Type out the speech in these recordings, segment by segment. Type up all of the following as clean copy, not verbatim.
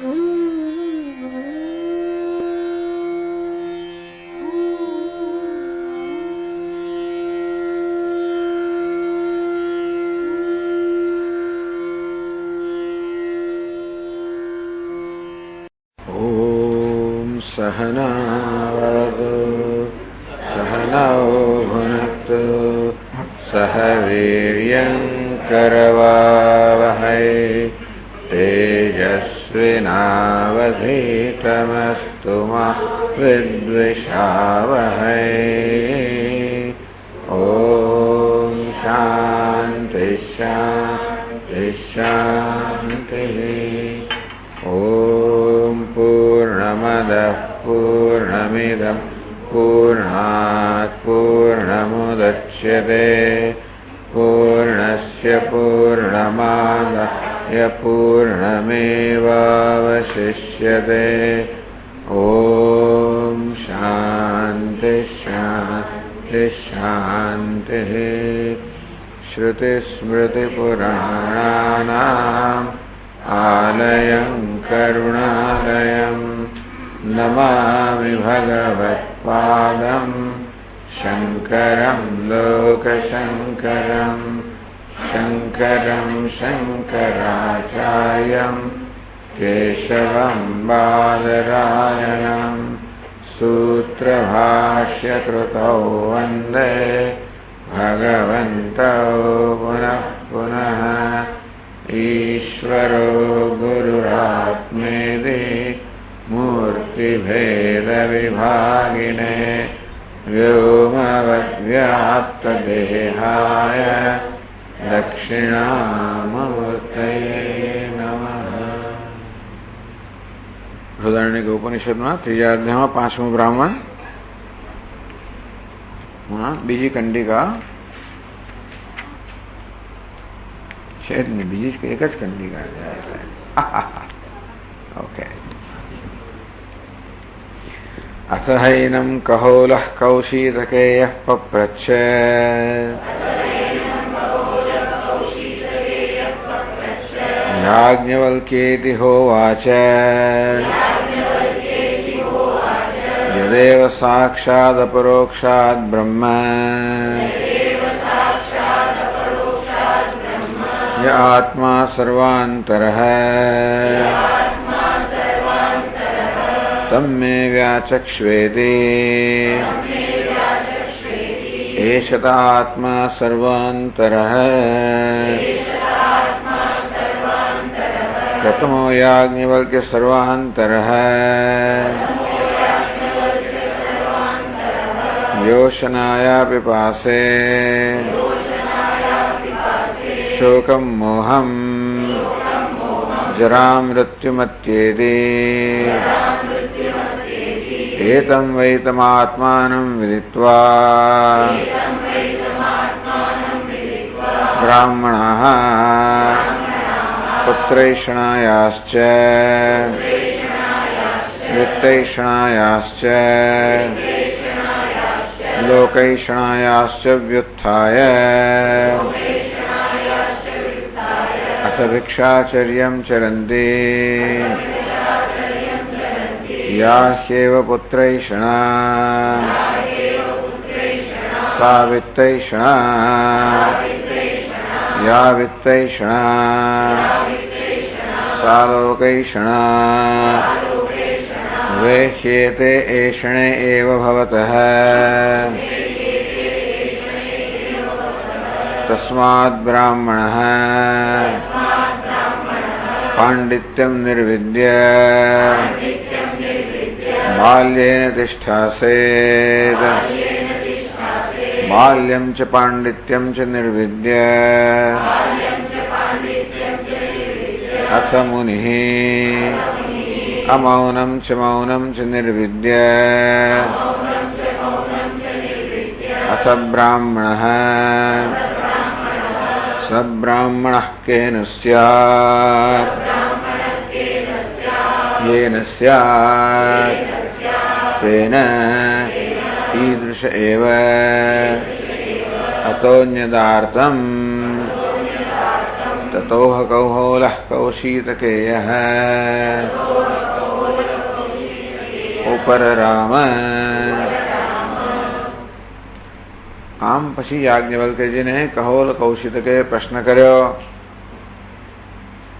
सहनावतु सहनौ भुनक्तु सह वीर्यङ्करवावहै तेजस्विनावधीतमस्तु मा विद्विषावहै। ॐ शान्ति शान्ति शान्तिः। ॐ पूर्णमदः पूर्णमिदं पूर्णात् पूर्णमुदच्यते पूर्णस्य पूर्णमादाय पूर्णमेवावशिष्यते। ॐ शान्ति शान्ति शान्तिः। श्रुतिस्मृतिपुराणानाम् आलयं करुणालयं नमामि भगवत्पादं शङ्करं लोकशङ्करं शङ्करं शङ्कराचार्यं केशवं बादरायणं सूत्रभाष्यकृतौ वन्दे भगवन्तौ पुनः पुनः। ईश्वरो गुरुरात्मेति मूर्तिभेदविभागिने व्योमवद्व्याप्तदेहाय दक्षिणामूर्तये नमः। बृहदारण्यक उपनिषद में त्रीजा अध्याय में 5मो ब्राह्मण बीजी कंडिका शायद नहीं बीजी एक ज कंडिका ओके। अथ हैनं कहोलः कौशीतकेयः पप्रच्छ याज्ञवल्क्येति होवाच यदेव साक्षादपरोक्षात् ब्रह्म य आत्मा सर्वान्तरः तं मे व्याचक्ष्वेति एष त आत्मा सर्वान्तरः। प्रथमो याज्ञवल्क्य सर्वान्तरः योषणाया पिपासे शोकं मोहं जरां मृत्युमत्येति एतं वैतमात्मानं विदित्वा ब्राह्मणाः पुत्रैषणायाश्च वित्तैषणायाश्च लोकैषणायाश्च व्युत्थाय अथ भिक्षाचर्यं चरन्ति या ह्येव पुत्रैषणा सा वित्तैषणा या वित्तैषणा सा लोकैषणा वेह्येते एषणे एव भवतः। तस्माद् ब्राह्मणः पाण्डित्यं निर्विद्य बाल्येन तिष्ठासेत् बाल्यं च पाण्डित्यं च निर्विद्य अथ मुनिः अमौनं च मौनं च निर्विद्य अथ ब्राह्मणः स ब्राह्मणः केन स्यात् येन स्यात् तेन ईदृश एव अतोऽन्यदार्थं ततोह कौहोलः कौशीतकेयः ઉપર રામ. આમ પછી યાજ્ઞવલ્ક્યજીને કહોલ કૌશિતકે પ્રશ્ન કર્યો.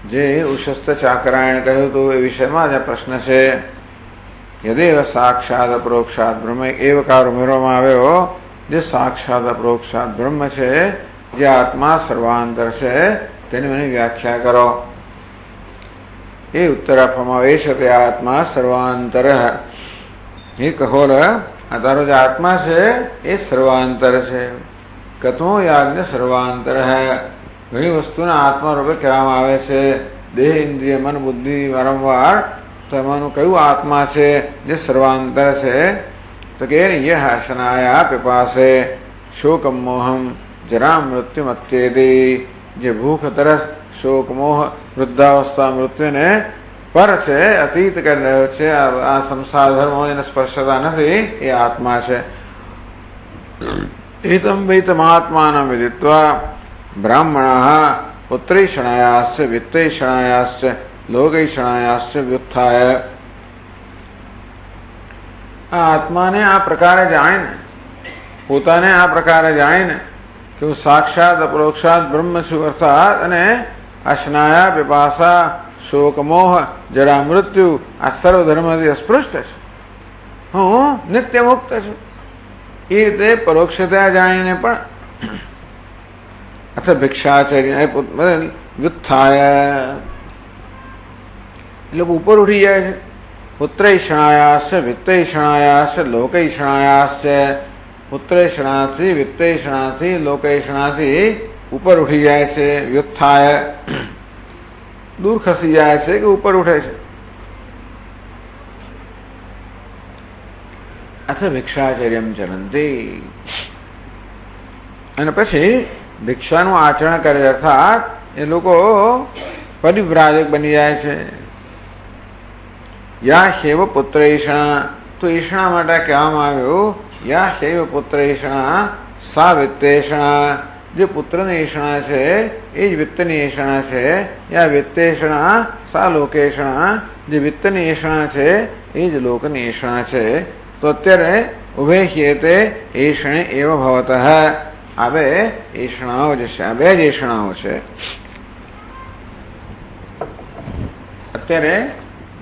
જે ઉશસ્ત ચાકરાયણ કહ્યું હતું એ વિષયમાં જ આ પ્રશ્ન છે. યદેવ સાક્ષાત અપરોક્ષાત બ્રહ્મ, એવકાર ઉમેરવામાં આવ્યો. જે સાક્ષાત અપરોક્ષાત બ્રહ્મ છે, જે આત્મા સર્વાંતર છે, તેની મને વ્યાખ્યા કરો. એ ઉત્તર આપવામાં આવે છે તે આત્મા સર્વાંતર. એ કહોલ, આ તારો જે આત્મા છે એ સર્વાંતર છે. કથમો યાજ્ઞ સર્વાંતર હૈ. ઘણી વસ્તુના આત્મા રૂપે કહેવામાં આવે છે. દેહ, ઇન્દ્રિય, મન, બુદ્ધિ વારંવાર. તો એમાંનું કયું આત્મા છે જે સર્વાંતર છે? તો કે યહ અશનાયા પિપાસે શોકમ મોહમ જરા મૃત્યુ મત્યેતિ. જે ભૂખ, તરસ, શોક, મોહ, વૃદ્ધાવસ્થા, મૃત્યુને પર છે, અતીત કરી રહ્યો છે. આ સંસાર ધર્મો એને સ્પર્શતા નથી, એ આત્મા છે. એતમ વૈતમાત્માનમ વિદિત્વા બ્રાહ્મણાઃ પુત્રૈષણાયાશ્ચ વિત્તૈષણાયાશ્ચ લોકૈષણાયાશ્ચ વ્યુત્થાય. આ આત્માને આ પ્રકારે જાણીને, પોતાને આ પ્રકારે જાણીને કે હું સાક્ષાત અપરોક્ષાત બ્રહ્મ છું, અર્થાત અને અશનાયા પિપાસા શોક મોહ જરા મૃત્યુ આ સર્વ ધર્મથી અસ્પૃષ્ટ છે, હું નિત્ય મુક્ત છું, એ રીતે પરોક્ષતા જાણીને પણ અથવા ભિક્ષાચર્ય વ્યુત્થાય લોકો ઉપર ઉઠી જાય છે. પુત્રૈષણાયાશ્ચ વિત્તૈષણાયાશ્ચ લોકૈષણાયાશ્ચ. પુત્રૈષણાથી, વિત્તૈષણાથી, લોકૈષણાથી ઉપર ઉઠી જાય છે. વ્યુત્થાય દૂર ખસી જાય છે કે ઉપર ઉઠે છે. અથવા ભિક્ષાચર્યમ ચરંતી. અને પછી ભિક્ષાનું આચરણ કરે, અર્થાત એ લોકો પરિવ્રાજક બની જાય છે. યા શૈવ પુત્ર ઈષણા. તો ઈષણા માટે કહેવામાં આવ્યું યા શૈવ પુત્ર ઈષણા સા વિત્તેષણા. જે પુત્રની ઈષણા છે એ જ વિત્તની ઈષણા છે. યા વિત્તેષણા સા લોકેષણા. જે વિત્તની ઈષણા છે એ જ લોકની ઈષણા છે. તો અત્યારે ઉભે હેતે ઈષણે એવ ભવતઃ. આ બે ઈષણાઓ જે છે, આ બે જ ઈષણાઓ છે. અત્યારે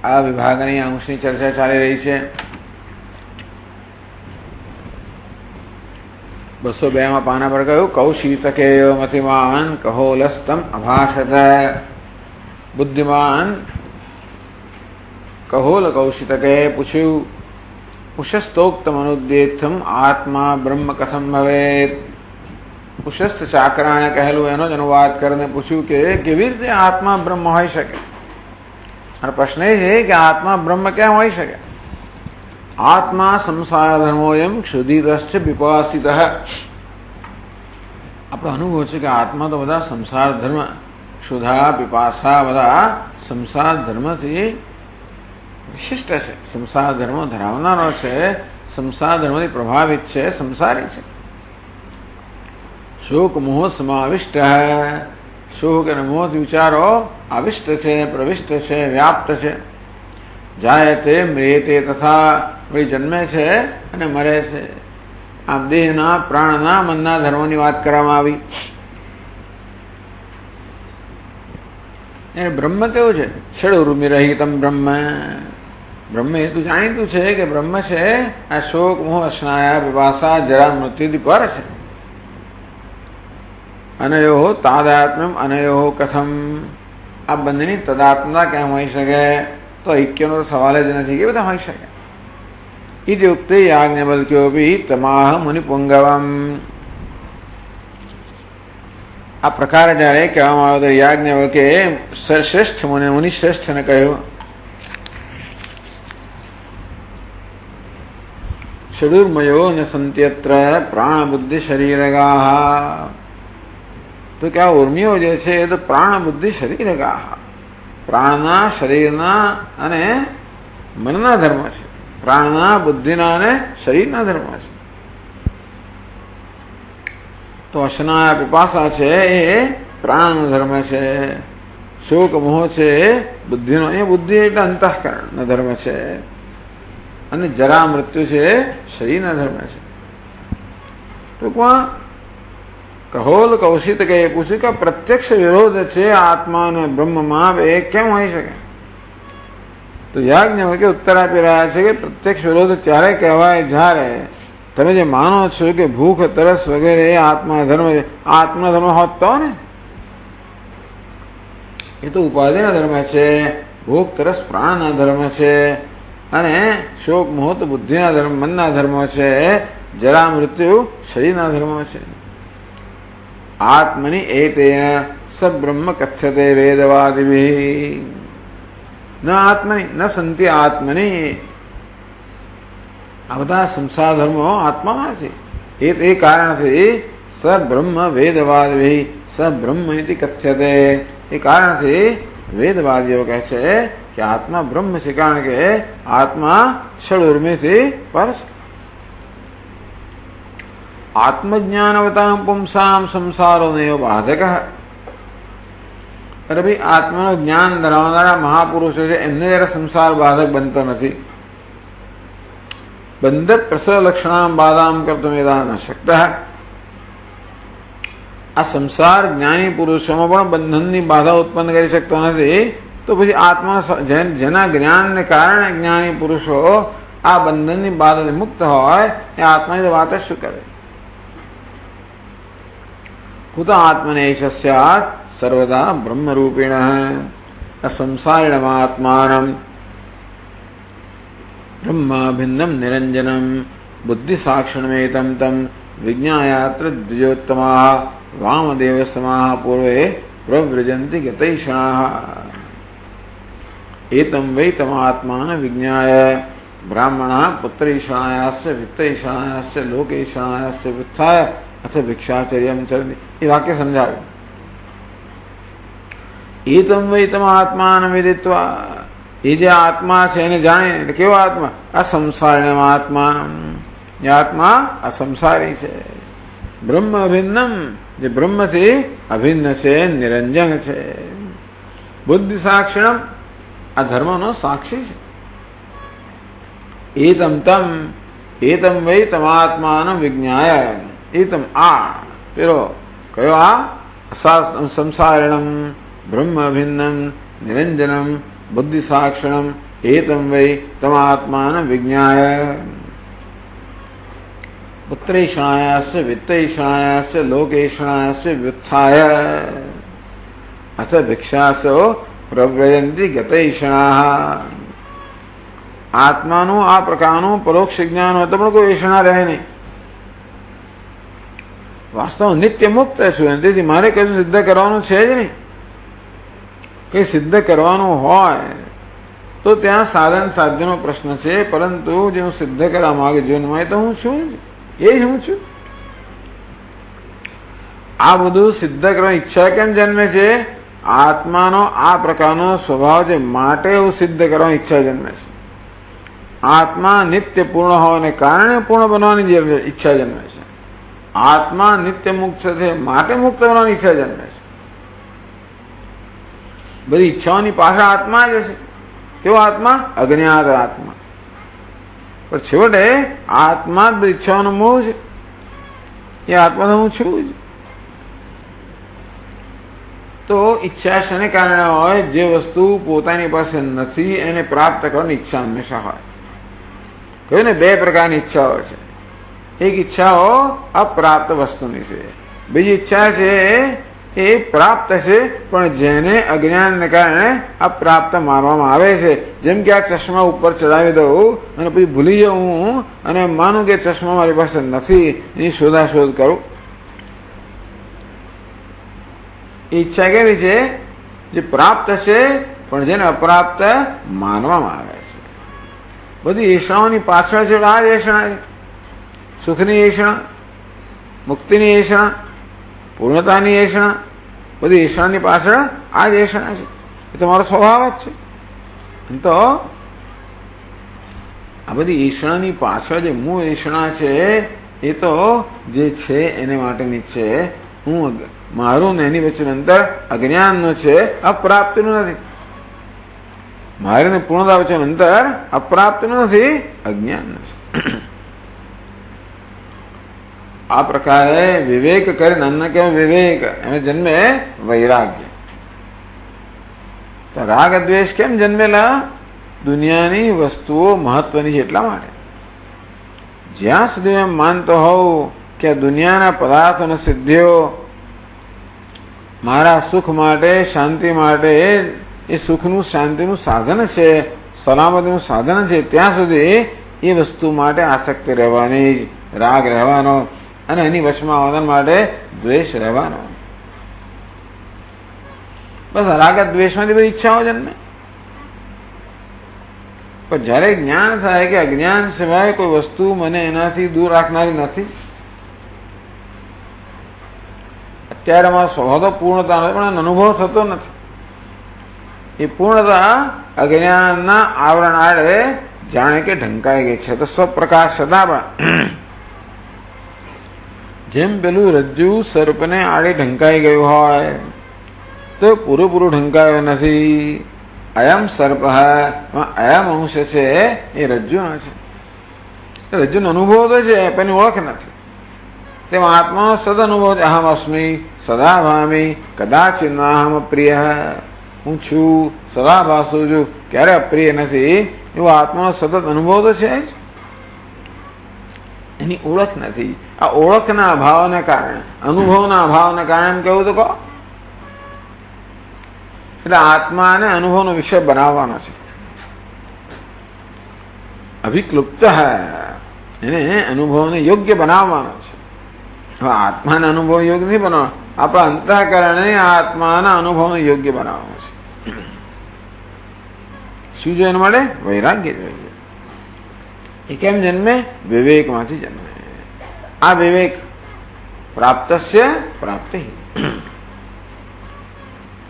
આ વિભાગની અંશની ચર્ચા ચાલી રહી છે. 202 પાના પર કહ્યું કૌશિતકેય મતિમાન કહોલસ્તમ અભાષત. બુદ્ધિમાન કહોલ કૌશિતકે પૂછ્યું ઉશસ્તોક્તમ અનુદ્દેથમ આત્મા બ્રહ્મ કથમ ભવેત. ઉશસ્ત ચાકરાણે કહેલું એનો જ અનુવાદ કરીને પૂછ્યું કે કેવી રીતે આત્મા બ્રહ્મ હોઈ શકે. અને પ્રશ્ન એ છે કે આત્મા બ્રહ્મ ક્યાં હોઈ શકે? આત્મા સંસાર ધર્મોયમ ક્ષુધિતશ્ચ વિપાસિત. આપણો અનુભવ છે કે આત્મા તો બધા સંસાર ધર્મ, ક્ષુધા, પીપાસા, બધા સંસાર ધર્મથી વિશિષ્ટ છે. સંસાર ધર્મ ધરાવનારો છે, સંસાર ધર્મથી પ્રભાવિત છે, સંસારી છે. શોક મોહ સમાવિષ્ટ. શોક અને મોહ વિચારો આવિષ્ટ છે, પ્રવિષ્ટ છે, વ્યાપ્ત છે. જાયતે મ્રિયતે તથા. વળી જન્મે છે અને મરે છે. આમ દેહના, પ્રાણના, મનના ધર્મોની વાત કરવામાં આવી. એ બ્રહ્મ કેવું છે? ષડુર્મિ રહિતમ બ્રહ્મ. બ્રહ્મ એ તો જાણીતું છે કે બ્રહ્મ છે આ શોક મોહ અશ્નાયા વિપાસા જરા મૃત્યુથી પર છે. અનયો તાદાત્મ્યમ અનયો કથમ. આ બંનેની તદાત્મતા કેમ હોઈ શકે? તો ઐક્યનો તો સવાલ જ નથી. કે બધા હોઈ શકે. ઇતિ ઉક્તે યાજ્ઞવલ્ક્યોપી તમાહ મુનિપુંગવમ. આ પ્રકારે જયારે કહેવામાં આવે તો યાજ્ઞવલ્કે શ્રેષ્ઠ મુનિ શ્રેષ્ઠને કહ્યું ષડુર્મયો ન સંત્યત્ર પ્રાણ બુદ્ધિ શરીરગાહ. તો કે આ ઉર્મિઓ જે છે એ તો પ્રાણ બુદ્ધિ શરીરગાહ, પ્રાણના, શરીરના અને મનના ધર્મ છે. પ્રાણના, બુદ્ધિના અને શરીરના ધર્મ છે. તો અશના પીપાસા છે એ પ્રાણનો ધર્મ છે. શોક મોહ છે બુદ્ધિનો, એ બુદ્ધિ એટલે અંતઃકરણનો ધર્મ છે. અને જરા મૃત્યુ છે શરીરના ધર્મ છે. ટૂંકમાં કહોલ કૌશિત કે પૂછ્યું કે પ્રત્યક્ષ વિરોધ છે આત્મા અને બ્રહ્મમાં, એ કેમ હોઈ શકે? તો યાજ્ઞવલ્કે ઉત્તર આપી રહ્યા છે કે પ્રત્યક્ષ વિરોધ ત્યારે કહેવાય જ્યારે તમે જે માનો છો કે ભૂખ તરસ વગેરે આત્મા ધર્મ છે, આત્મા ધર્મ હોત તો ને, એ તો ઉપાધિના ધર્મ છે. ભૂખ તરસ પ્રાણના ધર્મ છે અને શોક મોહ તો બુદ્ધિના ધર્મ, મનના ધર્મો છે. જરા મૃત્યુ શરીરના ધર્મો છે. આત્મની એતેન સબ્રહ્મ કથ્યતે વેદવાદિભિ. ન આત્મની ન સંતિ આત્મની. આ બધા સંસાર ધર્મો આત્મામાં છે. એ કારણથી સબ્રહ્મ વેદવાદિભિ સબ્રહ્મ ઇતિ કથ્યતે. એ કારણથી વેદવાદીઓ કહે છે કે આત્મા બ્રહ્મ છે, કારણ કે આત્મા ષડુર્મિથી પર છે. આત્મજ્ઞાનવતામ પુંસામ સંસારો નૈવ બાધક. અરે ભાઈ, આત્માનું જ્ઞાન ધરાવનારા મહાપુરુષો છે, એમને જરા સંસાર બાધક બનતો નથી. બંધત પ્રસર લક્ષણામ બાધામ કરતું વેદા ન શકતા. આ સંસાર જ્ઞાની પુરુષોમાં પણ બંધનની બાધા ઉત્પન્ન કરી શકતો નથી. તો પછી આત્મા જેના જ્ઞાનને કારણે જ્ઞાની પુરુષો આ બંધનની બાધાથી મુક્ત હોય, એ આત્માની વાત જ શું કરે? કુત આત્મને સ્યાત સર્વદા બ્રહ્મરૂપેણ અસંસારિણમાત્માનમ બ્રહ્માભિન્નમ નિરંજનમ બુદ્ધિસાક્ષણમેતમ તમ વિજ્ઞાયાત્ર દ્વિજોત્તમા વામદેવ સમાહ પૂર્વે પ્રવ્રજંતિ ગતૈષણાઃ. એતમ વૈ તમાત્માન વિજ્ઞાય બ્રાહ્મણા પુત્રૈષણાયાસ્ય વિત્તૈષણાયાસ્ય લોકૈષણાયાસ્ય વિત્થાય અથ ભિક્ષાચર્યમ ચરતિ. એ વાક્ય સમજાવ્યું. એતમ વૈ તમાત્માન વિદિત્વા. એ જે આત્મા છે એને જાણે. એટલે કેવો આત્મા? અસંસારિણ આત્મા. એ આત્મા અસંસારી છે. બ્રહ્મ અભિન્નમ, જે બ્રહ્મથી અભિન્ન છે, નિરંજન છે. બુદ્ધિ સાક્ષિણમ, આ ધર્મનો સાક્ષી છે. એતમ વૈ તમાત્માન વિજ્ઞાય. એતમ, આ પેલો કયો? આ સંસારિણમ બ્રહ્મ અભિન્નમ નિરંજનમ બુદ્ધિ સાક્ષિણમ એતમ વૈ તમાત્માન વિજ્ઞાય પુત્રૈષણાયાસ્ય વિત્તૈષણાયાસ્ય લોકૈષણાયાસ્ય વ્યુત્થાય અથ ભિક્ષાસો પ્રવ્રજંતિ ગતૈષણાઃ. આત્માનું આ પ્રકારનું પરોક્ષ જ્ઞાન હોય તો પણ કોઈ એષણા રહે નહીં. વાસ્તવ નિત્ય મુક્ત છું, તેથી મારે કશું સિદ્ધ કરવાનું છે જ નહીં. કઈ સિદ્ધ કરવાનું હોય તો ત્યાં સાધન સાધ્યનો પ્રશ્ન છે, પરંતુ જે હું સિદ્ધ કરવા માંગે જીવનમાં, તો હું છું, એ જ હું છું. આ બધું સિદ્ધ કરવાની ઈચ્છા કેમ જન્મે છે? આત્માનો આ પ્રકારનો સ્વભાવ છે, માટે એવું સિદ્ધ કરવાની ઈચ્છા જન્મે છે. આત્મા નિત્ય પૂર્ણ હોવાને કારણે પૂર્ણ બનવાની ઈચ્છા જન્મે છે. આત્મા નિત્ય મુક્ત છે, માટે મુક્ત બનવાની ઈચ્છા જન્મે છે. બધી ઈચ્છાઓની પાછળ આત્મા જ હશે. કેવો આત્મા? અજ્ઞાત આત્મા. પણ છેવટે આત્મા જ બધી ઈચ્છાઓનો મોહ છે. એ આત્મા તો હું છું જ. તો ઈચ્છા શેને કારણે હોય? જે વસ્તુ પોતાની પાસે નથી એને પ્રાપ્ત કરવાની ઈચ્છા હંમેશા હોય. કહ્યું ને, બે પ્રકારની ઈચ્છાઓ છે. એક ઈચ્છાઓ અપ્રાપ્ત વસ્તુની છે, બીજી ઈચ્છા છે એ પ્રાપ્ત છે, પણ જેને અજ્ઞાનને કારણે અપ્રાપ્ત માનવામાં આવે છે. જેમ કે આ ચશ્મા ઉપર ચડાવી દઉં અને પછી ભૂલી જાઉં અને માનું કે ચશ્મા મારી પાસે નથી, એની શોધાશોધ કરું. એ ઈચ્છા કેવી છે? જે પ્રાપ્ત છે પણ જેને અપ્રાપ્ત માનવામાં આવે છે. બધી એષણાઓની પાછળ છે આ જ એષણા છે. સુખની એષણા, મુક્તિની એષણા, પૂર્ણતાની એષણા, બધી એષણાની પાછળ આ જ એષણા છે. એ તો મારો સ્વભાવ જ છે. તો આ બધી એષણાની પાછળ જે મૂળ એષણા છે એ તો જે છે એને માટેની છે, હું મારું ને એની વચ્ચેનું અંતર અજ્ઞાનનું છે, અપ્રાપ્તિનું નથી. મારે ને પૂર્ણતા વચ્ચેનું અંતર અપ્રાપ્તિનું નથી, અજ્ઞાનનું છે. આ પ્રકારે વિવેક કરીને અન્ન કેવો વિવેક એમાં જન્મે વૈરાગ્ય. તો રાગ દ્વેષ કેમ જન્મેલા? દુનિયાની વસ્તુઓ મહત્વની છે એટલા માટે. જ્યાં સુધી એમ માનતો હોઉં કે દુનિયાના પદાર્થો અને સિદ્ધિઓ મારા સુખ માટે, શાંતિ માટે, એ સુખનું શાંતિનું સાધન છે, સલામતીનું સાધન છે, ત્યાં સુધી એ વસ્તુ માટે આસક્તિ રહેવાની જ, રાગ રહેવાનો અને એની વશમાં આવવા માટે દ્વેષ રહેવાનો. બસ રાગ દ્વેષમાંથી બધી ઈચ્છાઓ જન્મે. પણ જયારે જ્ઞાન થાય કે અજ્ઞાન સિવાય કોઈ વસ્તુ મને એનાથી દૂર રાખનારી નથી, અત્યારે અમારો સ્વભાવ તો પૂર્ણતા પણ અનુભવ થતો નથી. એ પૂર્ણતા અજ્ઞાનના આવરણ આડે જાણે કે ઢંકાઈ ગઈ છે. તો સ્વપ્રકાશ સદા પણ જેમ પેલું રજ્જુ સર્પને આડે ઢંકાઈ ગયું હોય તો પૂરેપૂરું ઢંકાયો નથી. અયમ સર્પ અયમ અંશ છે એ રજ્જુનો છે. રજ્જુનો અનુભવ તો છે પણ એની ઓળખ નથી. તેમાં આત્માનો સદ અનુભવ છે. અહમ અસ્મી સદા ભામી કદાચિત નાહમ પ્રિય. હું છું, સદા ભાસું છું, ક્યારે અપ્રિય નથી, એવો આત્માનો સતત અનુભવ તો છે જ. એની ઓળખ નથી. આ ઓળખના અભાવને કારણે, અનુભવના અભાવને કારણે એમ કેવું તો કહો. એટલે આત્માને અનુભવનો વિષય બનાવવાનો છે. અભિક્લુપ્ત એને અનુભવને યોગ્ય બનાવવાનો છે. હવે આત્માને અનુભવ યોગ્ય નહીં બનાવવાનો, આપણા અંતઃકરણે આત્માના અનુભવને યોગ્ય બનાવવાનો છે. શું જોઈએ એના માટે? વૈરાગ્ય જોઈએ. એ કેમ જન્મે? વિવેકમાંથી જન્મે. આ વિવેક પ્રાપ્તસ્ય પ્રાપ્તિ.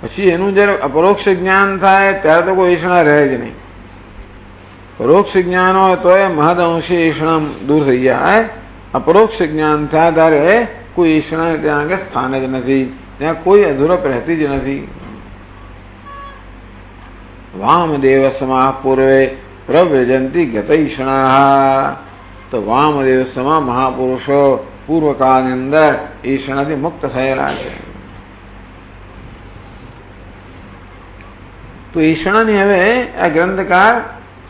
પછી એનું જયારે અપરોક્ષ જ્ઞાન થાય ત્યારે તો કોઈ ઈર્ષણા રહે જ નહીં. પરોક્ષ જ્ઞાન હોય તો એ મહદઅંશી ઈર્ષણા દૂર થઈ જાય. અપરોક્ષ જ્ઞાન થાય ત્યારે કોઈ ઈર્ષણા ત્યાં આગળ સ્થાન જ નથી, ત્યાં કોઈ અધૂરપ રહેતી જ નથી. વામદેવ સમા પૂર્વે પ્રવ્યજંતી ગતઈષણા. તો વામદેવ સમા મહાપુરુષો પૂર્વકાળની અંદર ઈષણાથી મુક્ત થયેલા છે. તો ઈષણાની હવે આ ગ્રંથકાર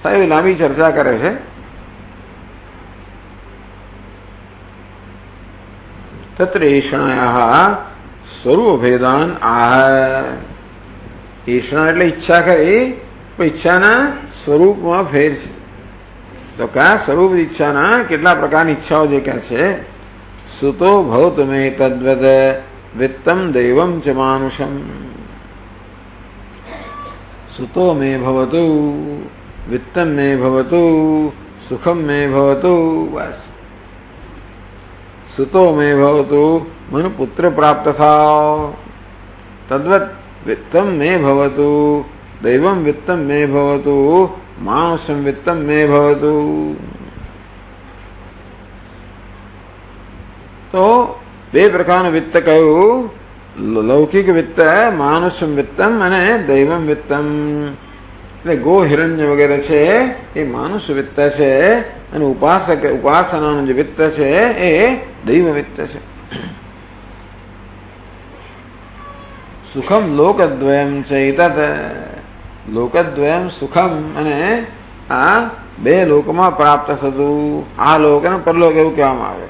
સાહેબ લાંબી ચર્ચા કરે છે. તત્ર ઈષણાયાઃ સ્વરૂપભેદાન આહ. ઈષણા એટલે ઈચ્છા કરી, પણ ઈચ્છાના સ્વરૂપમાં ફેર છે. તો કયા સ્વરૂપ ઈચ્છાના કેટલા પ્રકારની ઈચ્છાઓ જે કહે છે? સુતો ભવતુ મે તદ્વદ વિત્તમ દૈવમ ચ માનુષમ. સુતો મે ભવતુ, વિત્તમ મે ભવતુ, સુખમ મે ભવતુ. બસ સુતો મે ભવતુ, મને પુત્ર પ્રાપ્ત થાવ. તદ્વત વિત્તમ મે ભવતુ, દૈવમ વિત્તમ મે ભવતુ, માનુષમ વિત્તમ મે ભવતુ. તો બે પ્રકારનું વિત્ત કયું? લૌકિક વિત્ત, માનુષમ વિત્તમ અને દૈવમ વિત્તમ. એટલે ગો હિરણ્ય વગેરે છે એ માનુષ વિત્ત છે, અને ઉપાસનાનું જે વિત્ત છે એ દૈવ વિત્ત છે. સુખમ લોકદ્વયમ ચૈતત. લોકદ્વયમ સુખમ, અને આ બે લોકમાં પ્રાપ્ત થતું. આ લોક અને પરલોક એવું કહેવામાં આવે.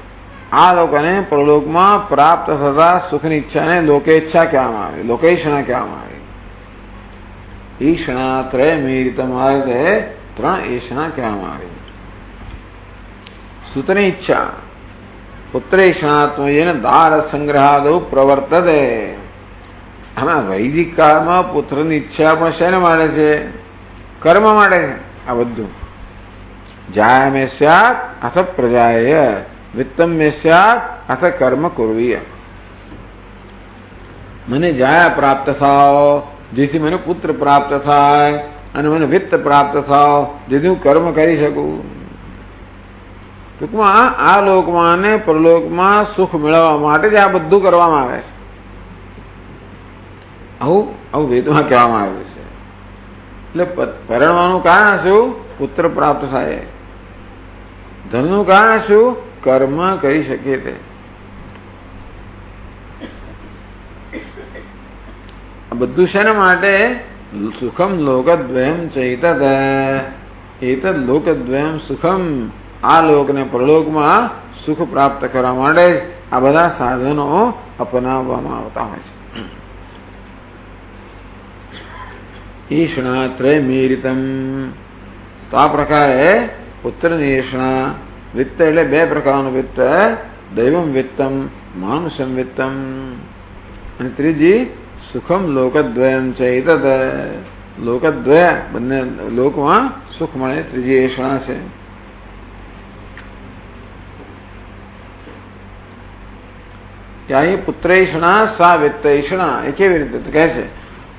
આ લોક અને પરલોકમાં પ્રાપ્ત થતા સુખની ઈચ્છાને લોકેચ્છા કહેવામાં આવે, લોકેષણા કહેવામાં આવે. ઈષણા ત્રય મીરિતમ અર્થે ત્રણ ઈષણા કહેવામાં આવે. સુતની ઈચ્છા પુત્રેષણાત્મયેન દાર સંગ્રહાદૌ પ્રવર્તતે. આમાં વૈદિક કાળમાં પુત્રની ઈચ્છા પણ શેને માટે છે? કર્મ માટે છે. આ બધું જાય મે સ્યાત અથ પ્રજાય, વિત્તમ મે સ્યાત અથ કર્મ કુર્વીય. મને જાયા પ્રાપ્ત થાવ જેથી મને પુત્ર પ્રાપ્ત થાય, અને મને વિત્ત પ્રાપ્ત થાવ જેથી હું કર્મ કરી શકું. ટૂંકમાં આ લોકમાં ને પરલોકમાં સુખ મેળવવા માટે જ આ બધું કરવામાં આવે છે. આવું વેદમાં કહેવામાં આવ્યું છે. એટલે પરણવાનું કારણ શું? પુત્ર પ્રાપ્ત થાય. ધનનું કારણ શું? કર્મ કરી શકીએ તે. આ બધું શેના માટે? સુખમ લોકદ્વયમ ચૈતદ એતદ લોકદ્વયમ સુખમ. આ લોક ને પરલોકમાં સુખ પ્રાપ્ત કરવા માટે આ બધા સાધનો અપનાવવામાં આવતા હોય છે. ઈષ્ણાત્રયમીરિતમ. તો આ પ્રકારે પુત્રની ઈષ્ણા, વિત્ત એટલે બે પ્રકારનું વિત્ત, દૈવમ વિત્તમ, માનુષમ વિત્તમ, અને ત્રીજી સુખમ લોકદ્વયમ ચૈતદ. લોકદ્વય બંને લોકમાં સુખ મળે, ત્રીજી ઈષ્ણા છે. અહીં પુત્રૈષણા સા વિત્તૈષણા એ કેવી રીતે કહે છે?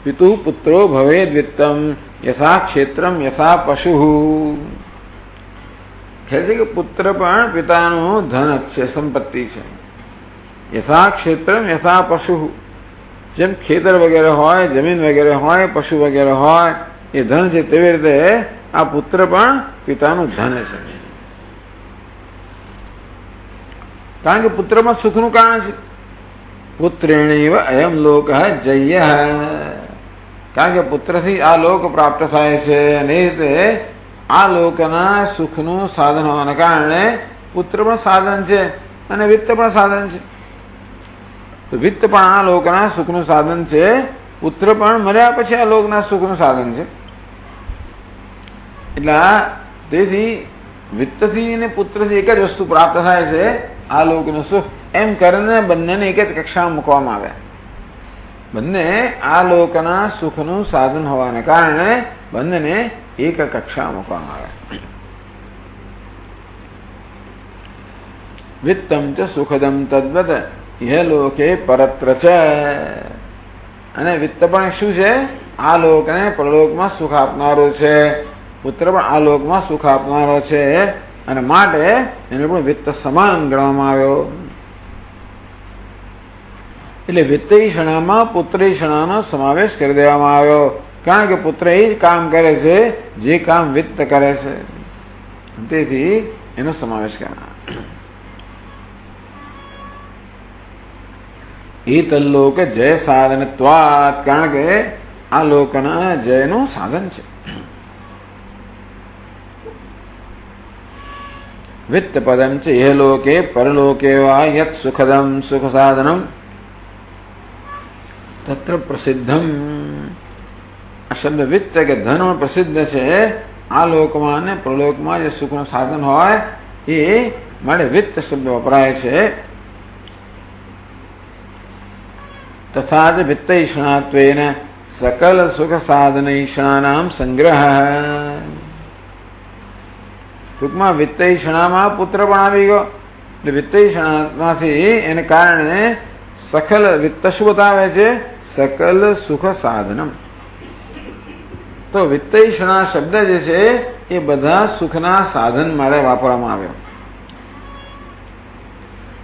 પિતુ પુત્રો ભવેદ વિત્તમ યથા ક્ષેત્રમ યથા પશુ. કહે છે કે પુત્ર પણ પિતાનું ધન જ છે, સંપત્તિ છે. યથા ક્ષેત્રમ યથા પશુ. જેમ ખેતર વગેરે હોય, જમીન વગેરે હોય, પશુ વગેરે હોય, એ ધન છે, તેવી રીતે આ પુત્ર પણ પિતાનું ધન છે. કારણ કે પુત્રમાં સુખનું કારણ છે. પુત્રેણેવ અયમ લોક જય. કારણ કે પુત્રથી આ લોક પ્રાપ્ત થાય છે, અને એ રીતે આ લોકના સુખનું સાધન હોવાના કારણે પુત્ર પણ સાધન છે અને વિત્ત પણ સાધન છે. તો વિત્ત પણ આ લોકના સુખનું સાધન છે, પુત્ર પણ મર્યા પછી આ લોકના સુખનું સાધન છે. એટલે તેથી વિત્તથી અને પુત્રથી એક જ વસ્તુ પ્રાપ્ત થાય છે, આ લોકનું સુખ. એમ કરીને બંનેને એક જ કક્ષામાં મૂકવામાં આવ્યા. બંને આ લોકના સુખનું સાધન હોવાને કારણે બંનેને એક કક્ષામાં મૂકવામાં આવ્યા. વિત્તમ ચ સુખદમ તદ્વત ઇહ લોકે પરત્ર ચ. અને વિત્ત પણ શું છે? આ લોકને પરલોકમાં સુખ આપનારો છે. પુત્ર પણ આ લોકમાં સુખ આપનારો છે, અને માટે એને પણ વિત્ત સમાન ગણવામાં આવ્યો. એટલે વિત્તૈષણામાં પુત્રૈષણાનો સમાવેશ કરી દેવામાં આવ્યો. કારણ કે પુત્ર એ જ કામ કરે છે જે કામ વિત્ત કરે છે, તેથી એનો સમાવેશ કરવામાં આવ્યો. ઈતલ્લોક જય સાધનત્વાત. કારણ કે આ લોકના જયનું સાધન છે. વિત્ત પદમ છે એ લોકે પરલોકે વા યત સુખદમ સુખ સાધનમ તત્ર પ્રસિદ્ધમ. આ શબ્દ વિત્ત કે ધન પ્રસિદ્ધ છે. આ લોકમાં અને પ્રલોકમાં જે સુખનું સાધન હોય એ માટે વિત્ત શબ્દ વપરાય છે. તથા જ વિત્તૈષણાત્વેન સકલ સુખ સાધનૈષણાનામ સંગ્રહ. ટૂંકમાં વિત્તૈષણામાં પુત્ર પણ આવી ગયો, એટલે વિત્તૈષણામાંથી એને કારણે સકલ વિત્ત શું બતાવે છે? સકલ સુખ સાધનમ. તો વિત્તૈષણા શબ્દ જે છે એ બધા સુખના સાધન માટે વાપરવામાં આવ્યો.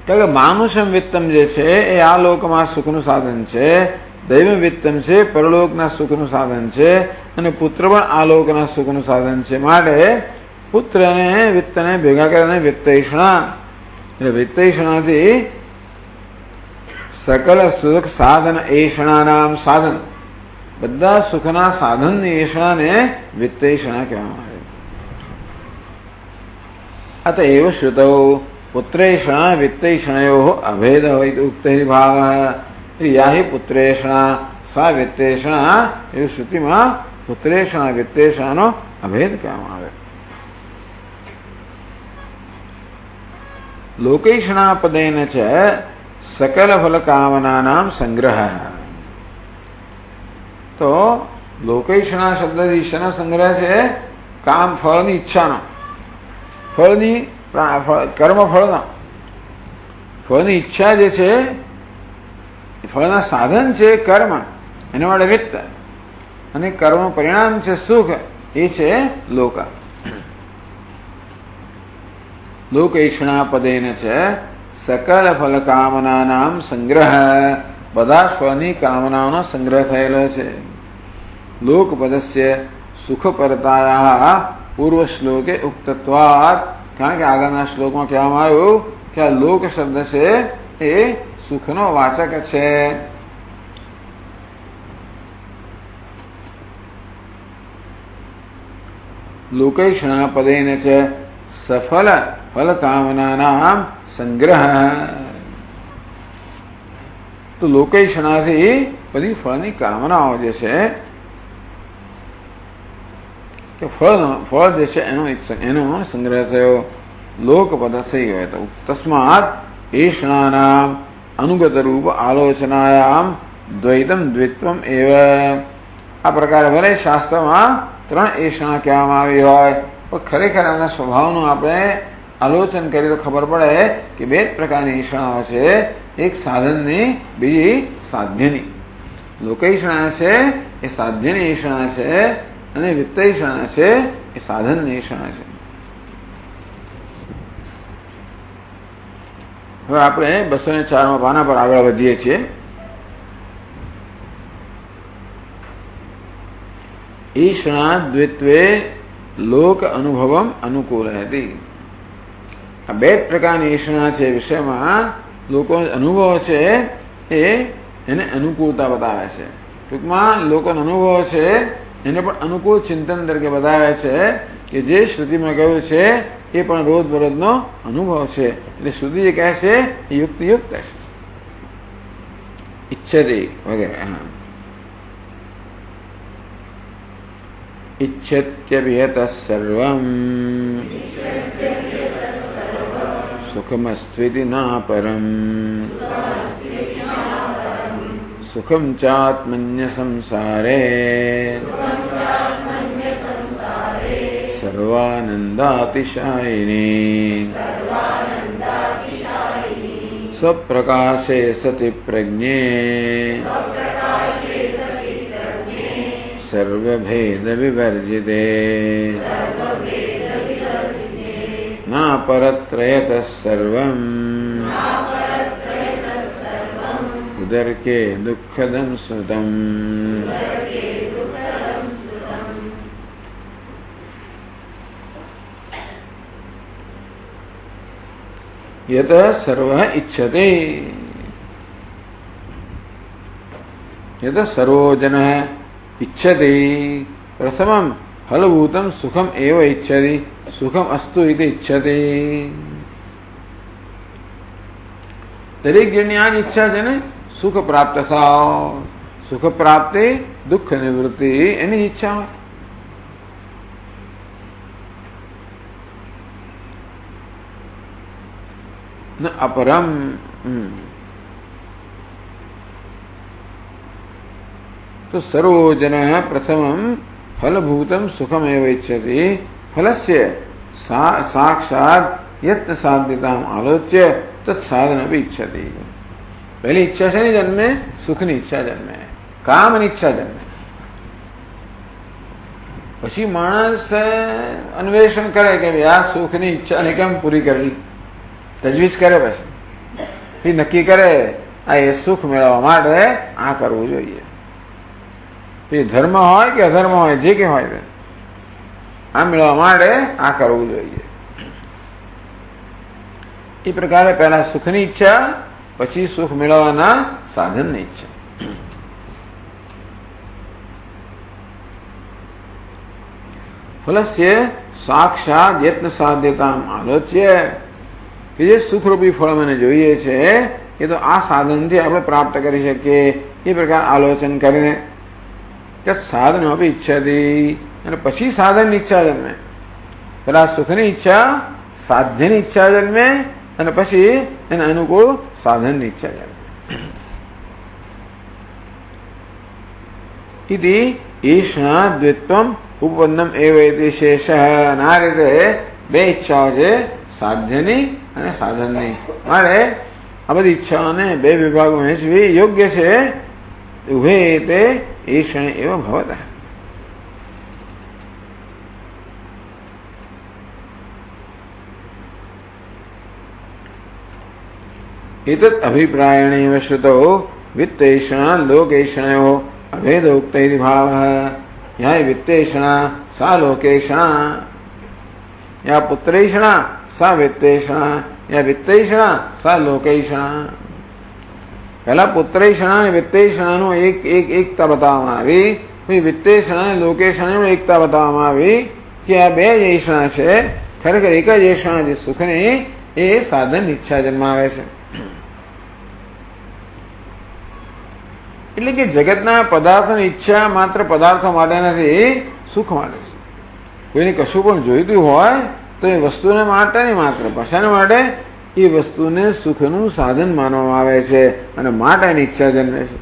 કારણ કે માનુષમ વિત્તમ જે છે એ આ લોકમાં સુખનું સાધન છે, દૈવ વિત્તમ છે પરલોકના સુખનું સાધન છે, અને પુત્ર પણ આ લોકના સુખનું સાધન છે. માટે પુત્ર અને વિત્તને ભેગા કરીને વિત્તૈષણા. એટલે વિત્તૈષણાથી સકલ સુખ સાધન એષણાનામ સાધન, બધા સુખના સાધનની એષણાને વિત્તૈષણા કહેવામાં આવે. અતએવ શ્રુતૌ પુત્રેષણા વિત્તૈષણયો અભેદ હોય ઉક્તૈ ભાવ. યાહિ પુત્રેષણા સા વિત્તૈષણા એવી શ્રુતિમાં પુત્રેષણા વિત્તૈષણાનો અભેદ કહેવામાં આવે. લોકૈષણા પદેન ચ સકલ ફલ કામનાનામ સંગ્રહ. તો લોકૈષણા શબ્દથી શેનો સંગ્રહ છે? કામ ફળની ઈચ્છાનો, ફળની કર્મ ફળનો. ફળની ઈચ્છા જે છે, ફળના સાધન છે કર્મ, એના માટે વિત્ત, અને કર્મ પરિણામ છે સુખ, એ છે લોક. लोकैषणा पदेन च सकल फल कामनानाम संग्रह બધા ફળની કામનાઓનો સંગ્રહ થયેલો છે. લોકપદસ્ય સુખપરતાયા પૂર્વ શ્લોકે ઉક્તત્વાત, કારણ કે આગળના શ્લોકમાં કહેવામાં આવ્યું કે આ લોક શબ્દ છે એ સુખનો વાચક છે. लोकैषणा पदेन च सफल फल कामनानाम संग्रह. तो लोकैषणाથી બધી ફળની કામનાઓ જે છે કે ફળ જે છે એનો સંગ્રહ થયો. લોકપદ થઈ હોય તો તસ્માત એષણાનામ અનુગત રૂપ આલોચનાયામ દ્વૈતમ દ્વિત્વમ એવ. આ પ્રકારે ભલે શાસ્ત્રમાં ત્રણ એષણા કહેવામાં આવી હોય પણ ખરેખર એના સ્વભાવનું આપણે આલોચન કરીએ તો ખબર પડે કે બે જ પ્રકારની એષણાઓ છે. એક સાધનની, બીજી સાધ્યની. લોકૈષણા છે એ સાધ્યની એષણા છે અને વિત્તૈષણા છે એ સાધનની એષણા છે. હવે આપણે 204માં પાના પર આગળ વધીએ છીએ. ઈષણા દ્વિત્વે લોક અનુભવમ અનુકૂળ હતી. આ બે પ્રકારની ઈષણા છે વિષયમાં લોકો અનુભવ છે એ એને અનુકૂળતા બતાવે છે. ટૂંકમાં લોકોનો અનુભવ છે એને પણ અનુકૂળ ચિંતન તરીકે બતાવે છે કે જે શ્રુતિમાં કહ્યું છે એ પણ રોજ બરોજનો અનુભવ છે. એટલે શ્રુતિ જે કહે છે એ યુક્તિયુક્ત છે. ઈચ્છતી વગેરે. इच्छत्यभिहतः सर्वम् सुखमस्त्विति नापरम् सुखं चात्मन्य संसारे सर्वानन्दातिशायिनी स्वप्रकाशे सति प्रज्ञे सर्वभेद विवर्जिते नापरत्रयतः सर्वम् उदर्के दुःखदं सुतम्. यतः सर्वः इच्छते, यतः सर्वो जनः इच्छति. प्रथमं फलभूतं सुखम एव इच्छति. सुखम अस्तु इति इच्छति. દરેક જણની આ જ ઈચ્છા છે ને, સુખ પ્રાપ્ત થાવ. સુખ પ્રાપ્તિ, દુઃખ નિવૃત્તિ એની ઈચ્છા હોય. ન અપરમ. तो सर्वो जनः प्रथमं फलभूतं सुखमेव इच्छति. फलस्य साक्षात् यत्न साध्यताम् आलोच्य तत्साधनमपि इच्छति. पहली इच्छा से नहीं जन्मे, सुखनी इच्छा जन्मे, कामनी इच्छा जन्मे. પછી માણસ અન્વેષણ કરે કે આ સુખની ઈચ્છાને કેમ પૂરી કરવી, તજવીજ કરે. પછી નક્કી કરે આ એ સુખ મેળવવા માટે આ કરવું જોઈએ. એ ધર્મ હોય કે અધર્મ હોય, જે કે હોય આ મેળવવા માટે આ કરવું જોઈએ. એ પ્રકારે પહેલા સુખની ઈચ્છા, પછી સુખ મેળવવાના સાધનની ઈચ્છા. ફલસ્ય સાક્ષાત યત્ન સાધ્યતામ આલોચ્ય. કે જે સુખરૂપી ફળ મને જોઈએ છે એ તો આ સાધનથી આપણે પ્રાપ્ત કરી શકીએ. એ પ્રકાર આલોચન કરીને સાધન અપી ઈચ્છાથી. અને પછી સાધનની ઈચ્છા જન્મે. પેલા સુખની ઈચ્છા, સાધ્યની ઈચ્છા જન્મે અને પછી એને અનુકૂળ સાધનની ઈચ્છા જન્મે. ઇતિ ઈષણા દ્વિત્વમ ઉપપન્નમ એવ ઇતિ શેષઃ. આ રીતે બે ઈચ્છાઓ છે, સાધ્યની અને સાધનની. મારે આ બધી ઈચ્છાઓને બે વિભાગમાં વહેંચવી યોગ્ય છે. ઉભે તે ઈષણ એવ ભવતઃ. एतत् अभिप्रायणेव श्रुतौ वित्तेषणा लोकेषणयोः अभेदोक्तैः भावः। यहाँ वित्तेषणा सा लोकेषणा, या पुत्रेषणा सा वित्तेषणा, या वित्तेषणा सा लोकेषणा। पहला पुत्रेषणा ने वित्तेषणा नो एकता बतावવામાં આવી, પછી વિત્તેષણા અને લોકેષણા એકતા बतावવામાં આવી કે આ બે જ એષણા છે, ખરેખર એક જ એષણા જે સુખની એ સાધન ઈચ્છા જન્માવે છે। એટલે કે જગતના પદાર્થોની ઈચ્છા માત્ર પદાર્થો માટે નથી, સુખ માટે છે। કોઈને કશું પણ જોઈતું હોય તો એ વસ્તુને માટે નહીં, માત્ર પશાને માટે એ વસ્તુને સુખનું સાધન માનવામાં આવે છે અને માટેની ઈચ્છા જન્મે છે।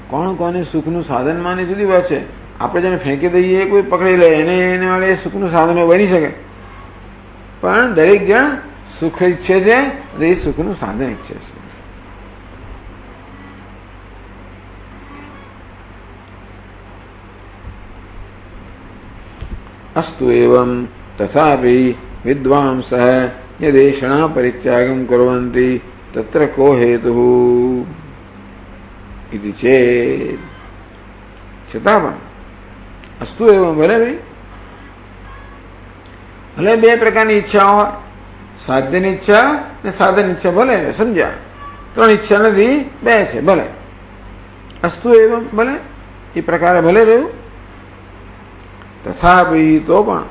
કોણ કોને સુખનું સાધન માને જુદી વાત છે। આપણે જેને ફેંકી દઈએ, કોઈ પકડી લે, એને વાળે સુખનું સાધન બની શકે, પણ દરેક જણ સુખ ઈચ્છે છે, એ સુખનું સાધન ઈચ્છે છે। अस्तु एवं तथापि विद्वांसः यदेषणा परित्यागं कुर्वन्ति तत्र को हेतुः इति चेत्, छतां पण अस्तु एवं भले भाई, भले बे प्रकारनी ઈચ્છા હોય, સાધ્યની ઈચ્છા ને સાધન ઈચ્છા, ભલે સમજ્યા, ત્રણ ઈચ્છા નથી, બે છે, ભલે અસ્તુ એવમ, ભલે એ પ્રકારે ભલે રહ્યું। तथापि तो पण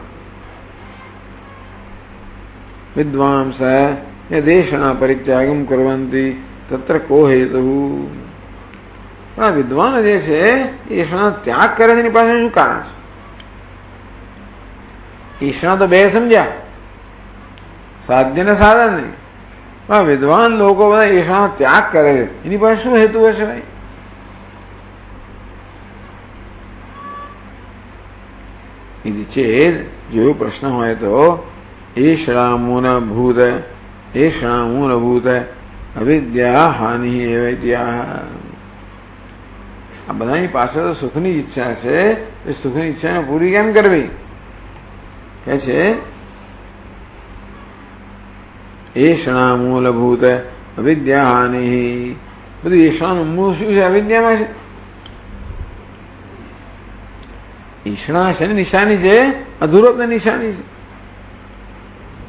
विद्वांसः यदेषणा परित्यागं कुर्वन्ति तत्र को हेतुः। પણ વિદ્વાન જે છે એષણા ત્યાગ કરે છે, એની પાસે શું કારણ છે? ઈષણા તો બે સમજ્યા, સાધ્ય ને સાધન નહીં, પણ વિદ્વાન લોકો બધા ઈષણા ત્યાગ કરે છે, એની પાસે શું હેતુ હશે ભાઈ? इति चेत् जो प्रश्न होय तो एषणा मूलभूत अविद्या हानि एव इत्याह। आ बधानी पाछळ तो सुखनी इच्छा छे, ए सुखनी इच्छा ने पूरी केम करवी? के छे एषणा मूलभूत अविद्या हानि। बधुं एषणानुं मूळ शुं छे? अविद्यामां छे। ઈષણા છે ને નિશાની છે, અધૂરપની નિશાની છે।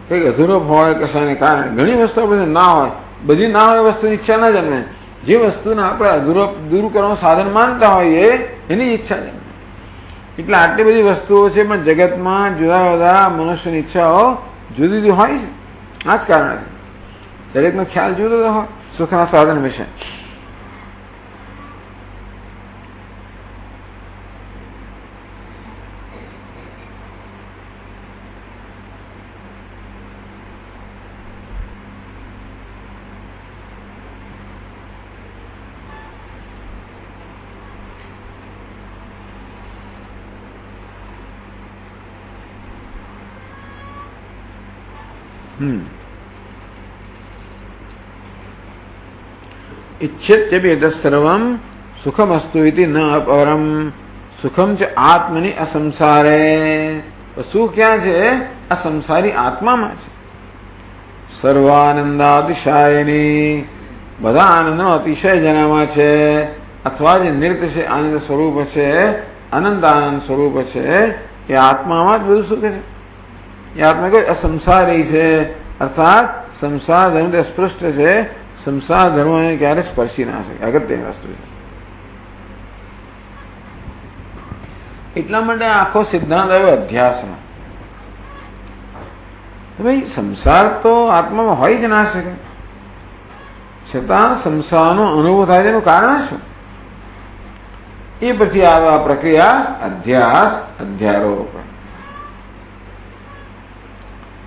કઈક અધૂરપ હોય કશાને કારણે, ઘણી વસ્તુઓ બધી ના હોય, બધી ના હોય વસ્તુની ઈચ્છા ના જન્મે। જે વસ્તુને આપણે અધૂરપ દૂર કરવાનું સાધન માનતા હોઈએ એની ઈચ્છા જન્મે। એટલે આટલી બધી વસ્તુઓ છે, પણ જગતમાં જુદા જુદા મનુષ્યની ઈચ્છાઓ જુદી જુદી હોય છે। આ જ કારણ છે, દરેકનો ખ્યાલ જુદો જુદો હોય સુખના સાધન વિશે। इच्छेत्यपि तत्सर्वं सुखमस्तु इति न अपरम। सुखम च आत्मनि असंसारे। सुख क्या છે? असंसारी આત્મામાં છે। સર્વાનંદાતિશાયની, બધા આનંદનો અતિશય જેનામાં છે, અથવા જે નિત્ય છે, આનંદ સ્વરૂપ છે, અનંત આનંદ સ્વરૂપ છે, એ આત્મામાં જ બધું સુખ છે। એ આત્મા કોઈ અસંસારી છે, અર્થાત સંસાર ધર્મ સ્પૃષ્ટ છે, સંસાર ધર્મને ક્યારે સ્પર્શી ના શકે, અગત્યની વસ્તુ છે। એટલા માટે આખો સિદ્ધાંત આવ્યો અધ્યાસનો। ભાઈ સંસાર તો આત્મામાં હોય જ ના શકે, છતાં સંસારનો અનુભવ થાય તેનું કારણ શું? એ પછી આવે આ પ્રક્રિયા અધ્યાસ, અધ્યારોપ।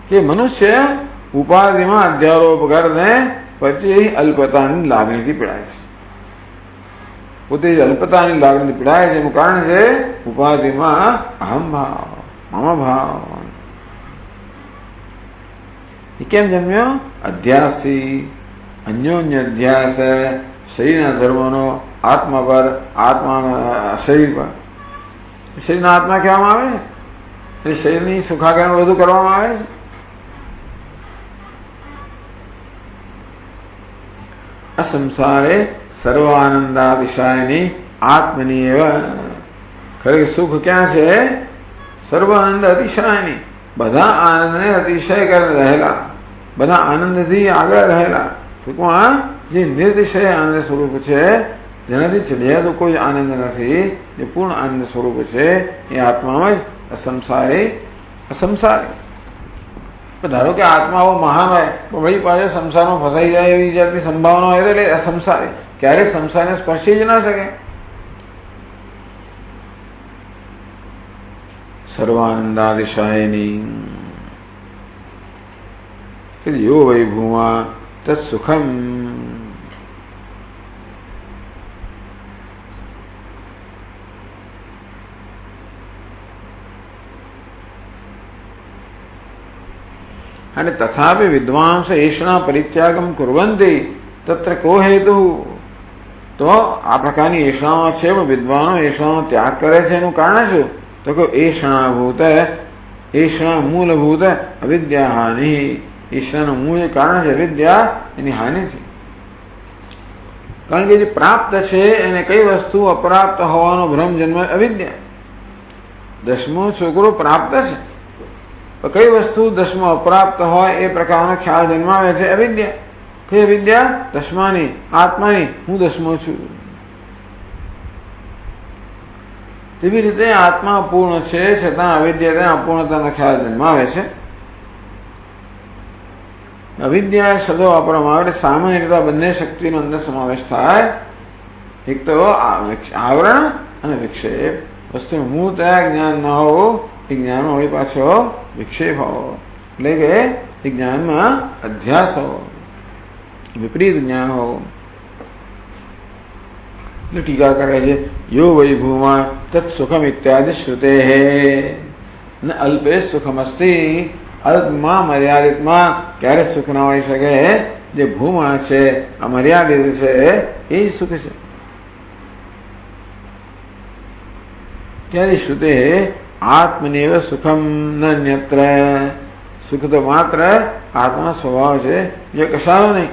કે મનુષ્ય ઉપાધિમાં અધ્યારોપ કરીને પછી અલ્પતાની લાગણીથી પીડાય છે। પોતે અલ્પતાની લાગણીથી પીડાય છે, એનું કારણ છે ઉપાધિમાં અહમ ભાવ, મમ ભાવ। એ કેમ જન્મ્યો? અધ્યાસથી। અન્યોન્ય અધ્યાસ, શરીરના ધર્મનો આત્મા પર, આત્માના શરીર પર। શરીરના આત્મા કહેવામાં આવે છે, એટલે શરીરની સુખાકારી બધું કરવામાં આવે છે। असंसारे સર્વાનંદાતિશાયની આત્મની એવ ખરેખર સુખ ક્યાં છે? સર્વાનંદ અતિશયની, બધા આનંદને અતિશય કરી રહેલા, બધા આનંદથી આગળ રહેલા ટૂંકમાં જે નિર્તિશય આનંદ સ્વરૂપ છે, જેનાથી ચડિયાતો કોઈ આનંદ નથી, જે પૂર્ણ આનંદ સ્વરૂપ છે એ આત્મામાં જ અસંસારી અસંસારી. ધારો કે આત્મા આવો મહાન હોય પણ વળી પાછો સંસારમાં ફસાઈ જાય એવી જાતની સંભાવના હોય તો એટલે અસંસારી, ક્યારેક સંસારને સ્પર્શી જ ના શકે. સર્વાનંદાતિશાયની યો વૈ ભૂમા તત્સુખમ. અને તથાપि વિદ્વાંસ એષણા પરિત્યાગમ કુર્વંતિ તત્ર કો હેતુ. તો આ પ્રકારની એષણાઓ છે પણ વિદ્વાનો એષણાનો ત્યાગ કરે છે એનું કારણ શું? તો કે એષણાભૂત એષણા મૂળભૂત અવિદ્યા હાનિ. એષણાનું મૂળ કારણ છે અવિદ્યા, એની હાનિ છે. કારણ કે જે પ્રાપ્ત છે એને કઈ વસ્તુ અપ્રાપ્ત હોવાનો ભ્રમ જન્મ અવિદ્યા. 10મો છોકરો પ્રાપ્ત છે, કઈ વસ્તુ 10મો અપ્રાપ્ત હોય એ પ્રકારનો ખ્યાલ જન્માવે છે અવિદ્યા. કઈ અવિદ્યા? 10માની આત્માની, હું 10મો છું. તેવી રીતે આત્મા પૂર્ણ છે છતાં અવિદ્યા ત્યાં અપૂર્ણતાનો ખ્યાલ જન્માવે છે. અવિદ્યા શબ્દ વાપરવામાં આવે સામાન્ય રીતે બંને શક્તિનો અંદર સમાવેશ થાય. એક તો આવરણ અને વિક્ષેપ. વસ્તુ મૂળ તયા જ્ઞાન ન હોવું, એ જ્ઞાનમાં વળી પાછો વિક્ષેપ હોવો, એટલે કે એ જ્ઞાનમાં અધ્યાસ હોવો, વિપરીત જ્ઞાન હોવું. એટલે ટીકા કરે છે યો વૈ ભૂમા તત્સુખમ ઇત્યાદિ શ્રુતે ન અલ્પે સુખમસ્તિ. અલ્પમાં મર્યાદિતમાં ક્યારે સુખ ના હોઈ શકે? જે ભૂમા છે, અમર્યાદિત છે, એ સુખ છે. ત્યારે શ્રુતે આત્મનેવ સુખમ ન અન્યત્ર. સુખ તો માત્ર આત્માનો સ્વભાવ છે, જે કશાનો નહીં.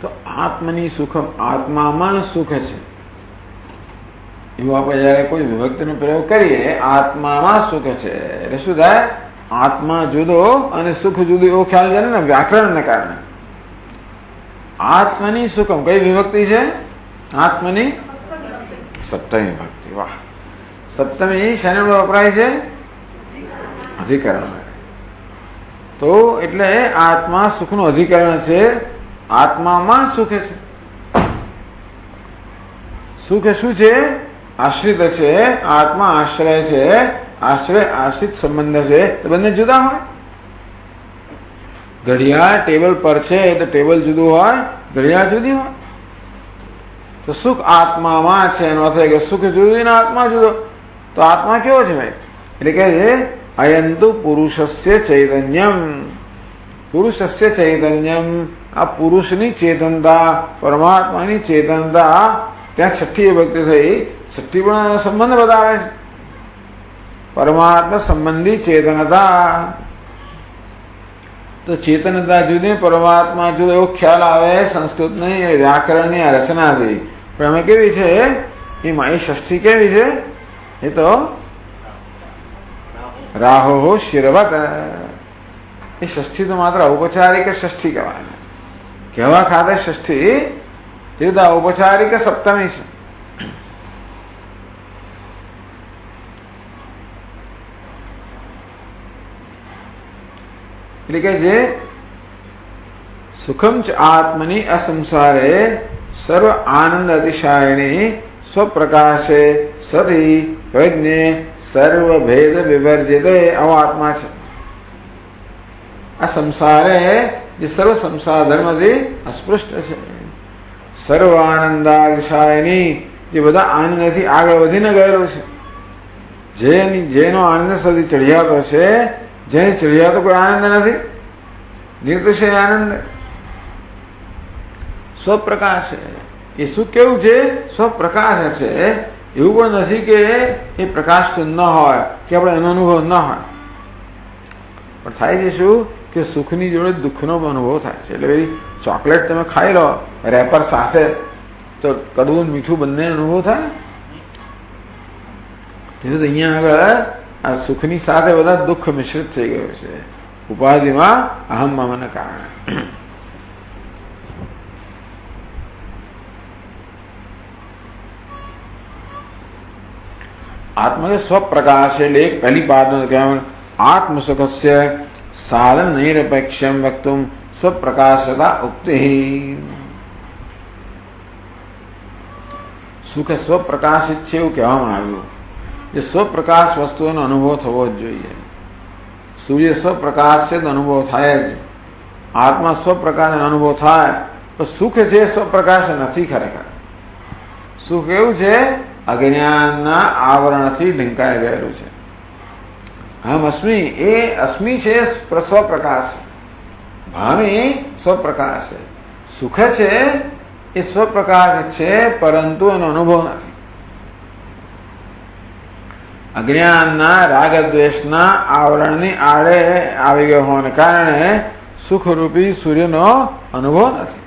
તો આત્મની સુખમ, આત્મામાં સુખ છે એવું આપણે જયારે કોઈ વિભક્તિનો પ્રયોગ કરીએ, આત્મામાં સુખ છે એટલે શું થાય? આત્મા જુદો અને સુખ જુદું એવો ખ્યાલ છે ને વ્યાકરણને કારણે. આત્મની સુખમ કઈ વિભક્તિ છે? આત્મની સપ્તમી ભક્તિ. વાહ! સપ્તમી શેને વપરાય છે? અધિકરણ. તો એટલે આત્મા સુખનું અધિકરણ છે. આત્મામાં સુખ છે. સુખ શું છે? આશ્રિત છે. આત્મા આશ્રય છે. આશ્રય આશ્રિત સંબંધ છે. તો બંને જુદા હોય. ઘડિયાળ ટેબલ પર છે તો ટેબલ જુદું હોય, ઘડિયાળ જુદી હોય. તો સુખ આત્મામાં છે એનો અર્થ કે સુખ જુદું ને આત્મા જુદો. તો આત્મા કેવો છે ભાઈ? એટલે કે અયંતુ પુરુષસ્ય ચૈતન્યમ. પુરુષસ્ય ચૈતન્યમ, આ પુરુષની ચેતનતા, પરમાત્માની ચેતનતા. ત્યાં છઠ્ઠી વિભક્તિ થઈ. છઠ્ઠી પણ સંબંધ બતાવે છે. પરમાત્મા સંબંધી ચેતનતા. તો ચેતનતા જુદી, પરમાત્મા જુદો એવો ખ્યાલ આવે સંસ્કૃતની વ્યાકરણની આ રચનાથી. પણ અમે કેવી છે એમાં એ ષષ્ઠી કેવી છે? એ તો રાહો શિરવત. એ ષષ્ઠી તો માત્ર ઔપચારિક ષષ્ઠી કહેવાય. કહેવા ખાતે ષષ્ઠી, તે તો ઔપચારિક સપ્તમી છે. એટલે કે જે સુખમ ચ આત્મની અસંસારે સર્વ આનંદ અતિશાયની સ્વપ્રકાશે સતી પ્રજ્ઞે સર્વ ભેદ વિવર્જિતે. આવો આત્મા છે. આ સંસારે જે સર્વ સંસાર ધર્મથી અસ્પૃષ્ટ છે. સર્વ આનંદાતિશાયની, જે બધા આનંદથી આગળ વધીને ગયેલો છે. જેનો આનંદ સુધી ચઢિયાતો છે, જેની ચઢિયાતો કોઈ આનંદ નથી, નિર્તિશય આનંદ. સ્વપ્રકાશ છે. એ સુખ કેવું છે? સ્વપ્રકાશ છે. એવું પણ નથી કે એ પ્રકાશ તો ન હોય કે આપણે એનો અનુભવ ન હોય, પણ થાય છે શું કે સુખની જોડે દુઃખનો અનુભવ થાય છે. એટલે ભાઈ ચોકલેટ તમે ખાઈ લો રેપર સાથે તો કડવું મીઠું બંને અનુભવ થાય. કીધું અહીંયા આગળ આ સુખની સાથે બધા દુઃખ મિશ્રિત થઈ ગયું છે ઉપાધિમાં અહમ મમના કારણે. आत्मा के स्वप्रकाश એટલે એક પહેલી બાતનું કહેવાનું આત્મ સુખસ્ય સાધન નિરપેક્ષમ વક્તુમ સ્વપ્રકાશતા ઉક્તિ. સુખ સ્વપ્રકાશિત છે એવું કહેવામાં આવ્યું. જે સ્વપ્રકાશ વસ્તુઓનો અનુભવ થવો જ જોઈએ. સૂર્ય સ્વપ્રકાશ છે તો અનુભવ થાય જ. આત્મા સ્વપ્રકાશનો અનુભવ થાય તો સુખ છે સ્વપ્રકાશ નથી. ખરેખર સુખ એવું છે અજ્ઞાનના આવરણથી ઢંકાઈ ગયેલું છે. હમ અસ્મી એ અસ્મી છે સ્વપ્રકાશ, ભાવી સ્વપ્રકાશ છે. સુખ છે એ સ્વપ્રકાશ છે પરંતુ એનો અનુભવ નથી. અજ્ઞાનના રાગદ્વેષના આવરણની આડે આવી ગયો હોવાને કારણે સુખરૂપી સૂર્યનો અનુભવ નથી.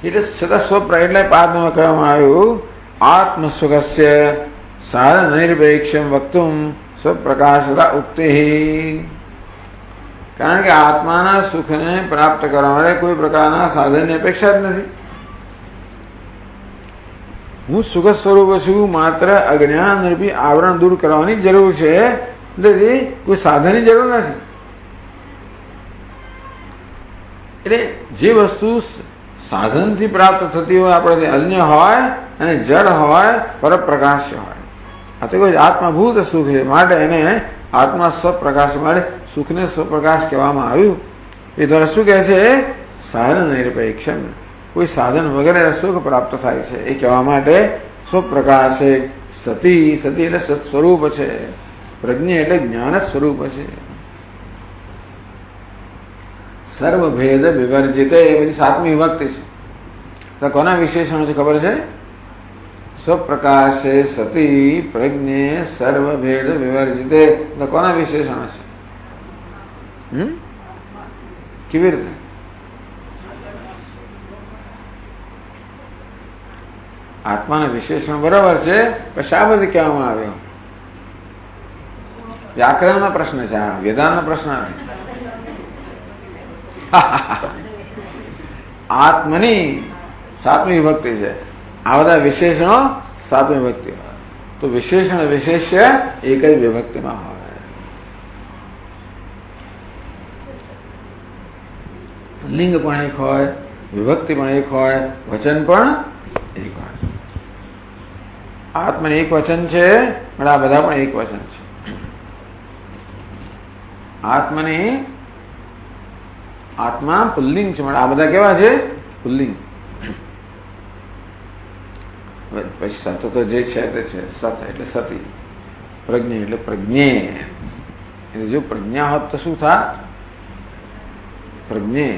એટલે સદા સ્વપ્ર એટલે પાદમાં કહેવામાં આવ્યું આત્મ સુખસ્ય સાધન નિરપેક્ષમ વક્તુમ સ્વપ્રકાશતા ઉક્તિ. કારણ કે આત્માના સુખને પ્રાપ્ત કરવા માટે કોઈ પ્રકારના સાધનની અપેક્ષા જ નથી. હું સુખ સ્વરૂપ છું, માત્ર અજ્ઞાન રૂપી આવરણ દૂર કરવાની જરૂર છે, એટલે કોઈ સાધનની જરૂર નથી. એટલે જે વસ્તુ સાધનથી પ્રાપ્ત થતી હોય આપણે અન્ય હોય અને જડ હોય પરપ્રકાશ્ય હોય. આ તો કોઈ આત્માભૂત સુખ છે, માટે એને આત્મા સ્વપ્રકાશ માટે સુખને સ્વપ્રકાશ કહેવામાં આવ્યું. એ દ્વારા શું કહે છે? સાધન નિરપેક્ષમ, કોઈ સાધન વગેરે સુખ પ્રાપ્ત થાય છે એ કહેવા માટે સ્વપ્રકાશ છે. સતી સતી એટલે સત સ્વરૂપ છે. પ્રજ્ઞ એટલે જ્ઞાન સ્વરૂપ છે. સર્વભેદ વિવર્જિત એ બધી સાતમી વિભક્તિ છે. તો કોના વિશેષણો છે ખબર છે? સ્વપ્રકાશે સતી પ્રજ્ઞે સર્વભેદ વિવર્જિતે. તો કોના વિશેષણો છે? કેવી રીતે? આત્માના વિશેષણ બરાબર છે, પણ શા બધી કહેવામાં આવ્યું? વ્યાકરણનો પ્રશ્ન છે, આ વેદાંતનો પ્રશ્ન નથી. આત્મની સાતમી વિભક્તિ છે. આ બધા વિશેષણો સાતમી વિભક્તિ હોય તો વિશેષણ વિશેષ્ય એક જ વિભક્તિમાં હોય. લિંગ પણ એક હોય, વિભક્તિ પણ એક હોય, વચન પણ એક હોય. આત્મને એક વચન છે પણ આ બધા પણ એક વચન છે. આત્મા પુલ્લિંગ છે, આ બધા કેવા છે? પુલ્લિંગ. પછી સત તો જે છે તે છે. સત એટલે સતી, પ્રજ્ઞ એટલે પ્રજ્ઞે. જો પ્રજ્ઞા હોત તો શું થાય? પ્રજ્ઞે.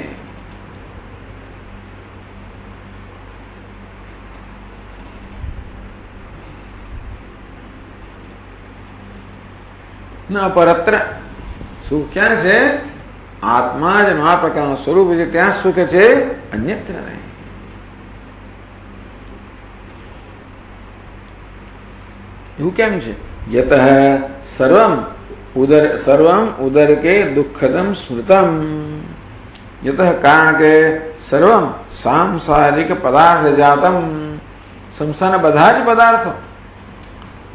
ના પરત્ર સુખ ક્યાં છે? આત્મા જ આ પ્રકારનું સ્વરૂપ છે, ત્યાં સુખ છે, અન્યત્ર નહીં. એવું કેમ છે? યત સર્વમ ઉદરકે દુઃખદમ સ્મૃતમ. યત કારણ કે સર્વમ સાંસારિક પદાર્થ જાતમ, સંસારના બધા જ પદાર્થો,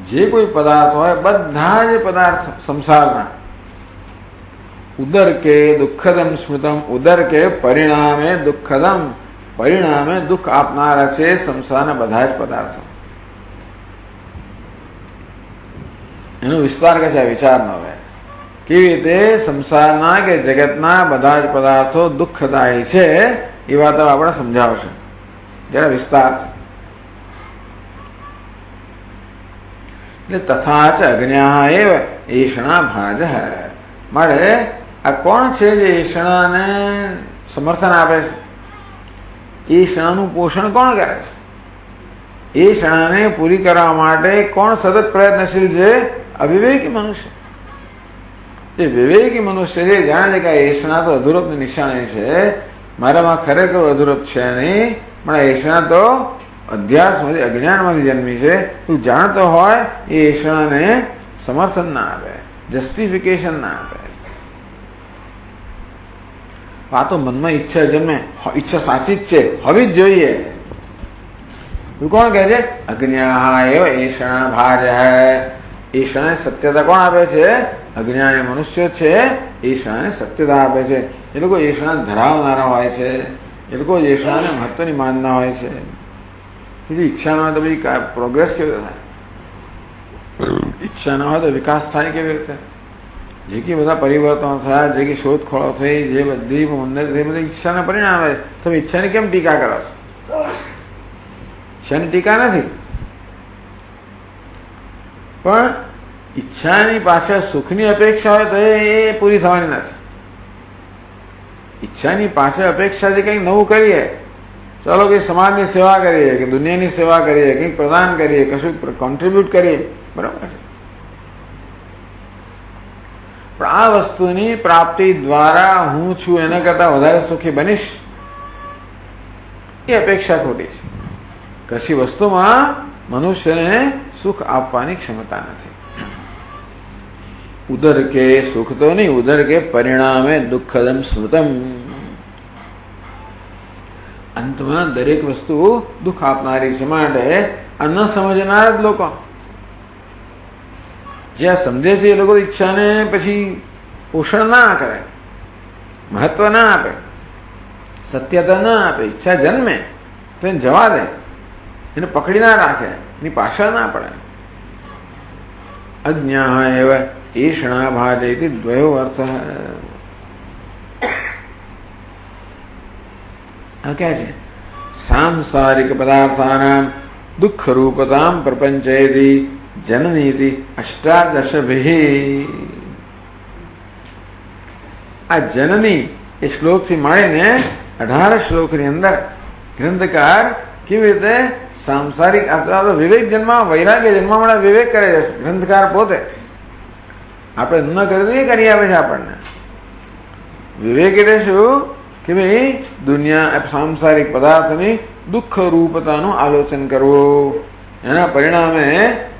જે કોઈ પદાર્થ હોય બધા જ પદાર્થ સંસારના ઉદર કે દુઃખદમ સ્મૃતમ. ઉદર કે પરિણામે દુઃખદમ, પરિણામે દુઃખ આપનારા છે સંસારના બધા જ પદાર્થો. એનો વિસ્તાર કે છે વિચાર ન હોય. કેવી રીતે સંસારના કે જગતના બધા જ પદાર્થો દુઃખદાયી છે એ વાત આપણે સમજાવશે જરા વિસ્તાર. એટલે તથા ચ અજ્ઞા એવ એષણા ભાજ. માટે આ કોણ છે જે ઈષણાને સમર્થન આપે છે? ઈષણાનું પોષણ કોણ કરે છે? ઈષણાને પૂરી કરવા માટે કોણ સતત પ્રયત્નશીલ છે? અવિવેકી મનુષ્ય. એ વિવેકી મનુષ્ય જે જાણે છે કે આ ઈષણા તો અધૂરપની નિશાની છે, મારામાં ખરેખર અધૂરપ છે નહીં, પણ આ ઈષણા તો અધ્યાસમાંથી અજ્ઞાનમાંથી જન્મી છે, તું જાણતો હોય એ ઈષણાને સમર્થન ના આપે, જસ્ટિફિકેશન ના આપે. આ તો મનમાં ઈચ્છા જન્મે, ઈચ્છા સાચી જ છે, હોવી જ જોઈએ. તું કોણ કહે છે? અજ્ઞા એવ ઈષણા ભાજ હૈ. ઈષણાને સત્યતા કોણ આપે છે? અજ્ઞાની મનુષ્ય છે, ઈષણાને સત્યતા આપે છે. એ લોકો ઈષણા ધરાવનારા હોય છે, એ લોકો ઈષણાને મહત્વની માનના હોય છે. બીજી ઈચ્છા ના હોય તો બધી પ્રોગ્રેસ કેવી રીતે થાય? ઈચ્છા ના હોય તો વિકાસ થાય કેવી રીતે? જે કે બધા પરિવર્તનો થયા, જે કે શોધખોળો થઈ, જે બધી બધી ઈચ્છાના પરિણામે, તમે ઈચ્છાની કેમ ટીકા કરો છો? ઈચ્છાની ટીકા નથી, પણ ઈચ્છાની પાછળ સુખની અપેક્ષા હોય તો એ પૂરી થવાની નથી. ઈચ્છાની પાછળ અપેક્ષા છે કંઈક નવું કરીએ, ચાલો કે સમાજની સેવા કરીએ, કે દુનિયાની સેવા કરીએ, કંઈક પ્રદાન કરીએ, કશું કોન્ટ્રીબ્યુટ કરીએ, બરાબર છે. પણ આ વસ્તુની પ્રાપ્તિ દ્વારા હું છું એના કરતા વધારે સુખી બનીશ, એ અપેક્ષા ખોટી છે. કશી વસ્તુમાં મનુષ્યને સુખ આપવાની ક્ષમતા નથી. ઉદર કે સુખ તો નહીં, ઉદર કે પરિણામે દુઃખદમ સ્મૃતમ. અંતમાં દરેક વસ્તુ દુઃખ આપનારી છે, માટે આ ન સમજનાર જ લોકો, જે સમજે છે એ લોકો ઈચ્છાને પછી પોષણ ના કરે, મહત્વ ના આપે, સત્યતા ના આપે. ઈચ્છા જન્મે તો એને જવા દે, એને પકડી ના રાખે, એની પાછળ ના પડે. અજ્ઞા એવ ઈષણા ભાજયતિ દ્વયો અર્થ. આ ક્યાં છે? સાંસારિક પદાર્થાનામ દુઃખ રૂપતામ પ્રપંચયતિ જનનીતિ અષ્ટાદશભિ. આ જનની એ શ્લોકથી માંડીને 18 શ્લોકની અંદર ગ્રંથકાર કેવી રીતે સાંસારિક વિવેક જન્મા, વૈરાગ્ય જન્મા માટે વિવેક કરે છે ગ્રંથકાર પોતે. આપણે ન કરીએ તો એ કરી આવે છે આપણને. વિવેક એટલે શું કે ભાઈ દુનિયા સાંસારિક પદાર્થની દુઃખ રૂપતાનું આલોચન કરવું, એના પરિણામે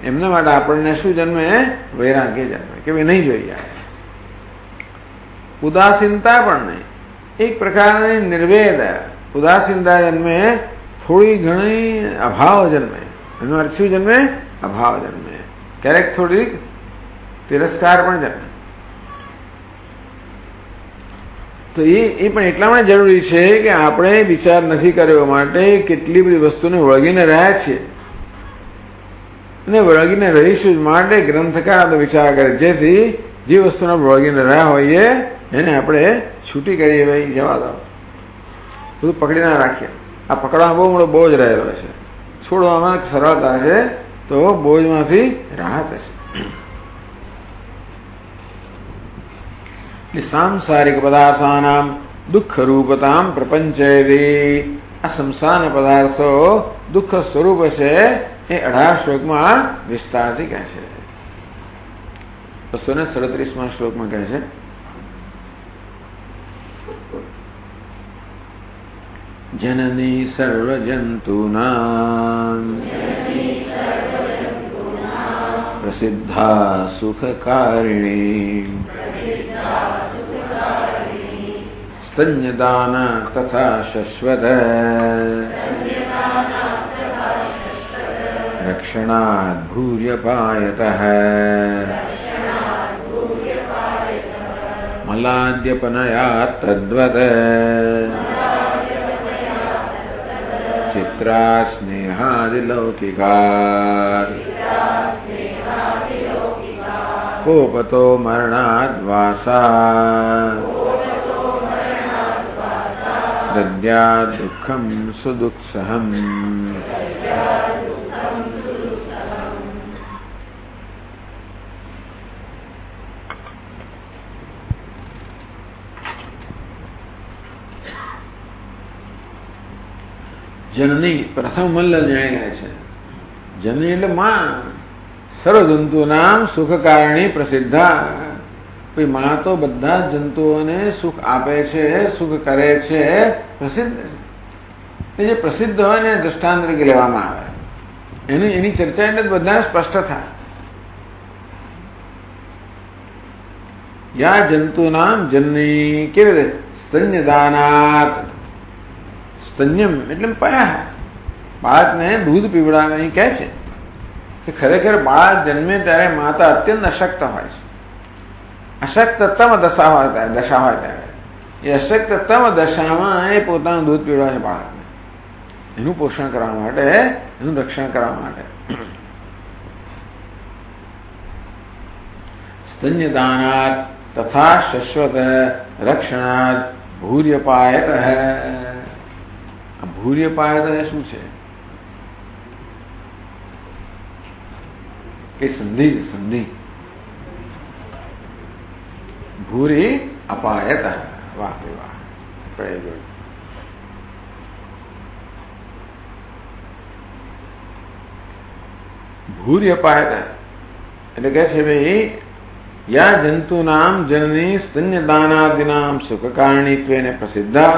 એમના માટે આપણને શું જન્મે? વૈરાગ્ય જન્મે, કે ભાઈ નહીં જોઈએ. ઉદાસીનતા પણ નહીં, એક પ્રકારની નિર્વેદ ઉદાસીનતા જન્મે, થોડી ઘણી અભાવ જન્મે. એનો અર્થ શું જન્મે? અભાવ જન્મે. ક્યારેક થોડીક તિરસ્કાર પણ જન્મે. તો એ પણ એટલા માટે જરૂરી છે કે આપણે વિચાર નથી કર્યો માટે કેટલી બધી વસ્તુને વળગીને રહ્યા છીએ, અને વળગીને રહીશું માટે ગ્રંથકાર વિચાર કરે, જેથી જે વસ્તુને વળગીને રહ્યા હોઈએ એને આપણે છૂટી કરીએ, ભાઈ જવા દો, બધું પકડી ના રાખીએ. આ પકડવામાં બહુ મોટો બોજ રહેલો છે, છોડવામાં સરળતા છે, તો બોજમાંથી રાહત હશે. સાંસારિક પદાર્થાનામ દુઃખ રૂપતામ પ્રપંચયતિ. આ સંસારના પદાર્થો દુઃખ સ્વરૂપ છે, એ 18 શ્લોકમાં વિસ્તારથી કહે છે. 237 શ્લોકમાં કહે છે, જનની સર્વજંતુનાં પ્રસિદ્ધા સુખકારિણી સ્તન્યદાન તથા શશ્વત રક્ષણાદ ભૂર્યપાયતઃ મલાદ્યપનયાત તદ્વત ચિત્રા સ્નેહાદિલૌકિકા કોપતો મરણાદ્વાસા દદ્યાદ દુઃખમ સુદુઃખસહમ. જનની પ્રથમ મલ્લ ન્યાય લે છે. જનની એટલે માં. સર્વ જંતુનામ સુખકારણી પ્રસિદ્ધા. માં તો બધા જ જંતુઓને સુખ આપે છે, સુખ કરે છે, પ્રસિદ્ધ છે. જે પ્રસિદ્ધ હોય ને દ્રષ્ટાંત તરીકે લેવામાં આવે, એની ચર્ચા એટલે બધાને સ્પષ્ટ થાય. યા જંતુનામ જનની કેવી રીતે સ્તન્યદાનાત. સ્તન્યમ એટલે પયા. બાળકને દૂધ પીવડાવે. અહીં કહે છે કે ખરેખર બાળક જન્મે ત્યારે માતા અત્યંત અશક્ત હોય છે. અશક્તતમ દશા હોય ત્યારે એ અશક્તતમ દશામાં એ પોતાનું દૂધ પીવડાવે છે બાળકને, એનું પોષણ કરવા માટે, એનું રક્ષણ કરવા માટે. સ્તન્યદાનાત તથા શાશ્વત રક્ષણાત ભૂર્યપાયત. ભૂર્યપાયત શું છે? એ સંધિ છે. સંધિ. ભૂરી અપાયત. વાહ વાહ. Very good. ભૂરી અપાયત એટલે કે છે ભાઈ યા જંતુનામ જનની સ્તન્યદાનાદિનામ સુખકારણીત્વેન પ્રસિદ્ધા.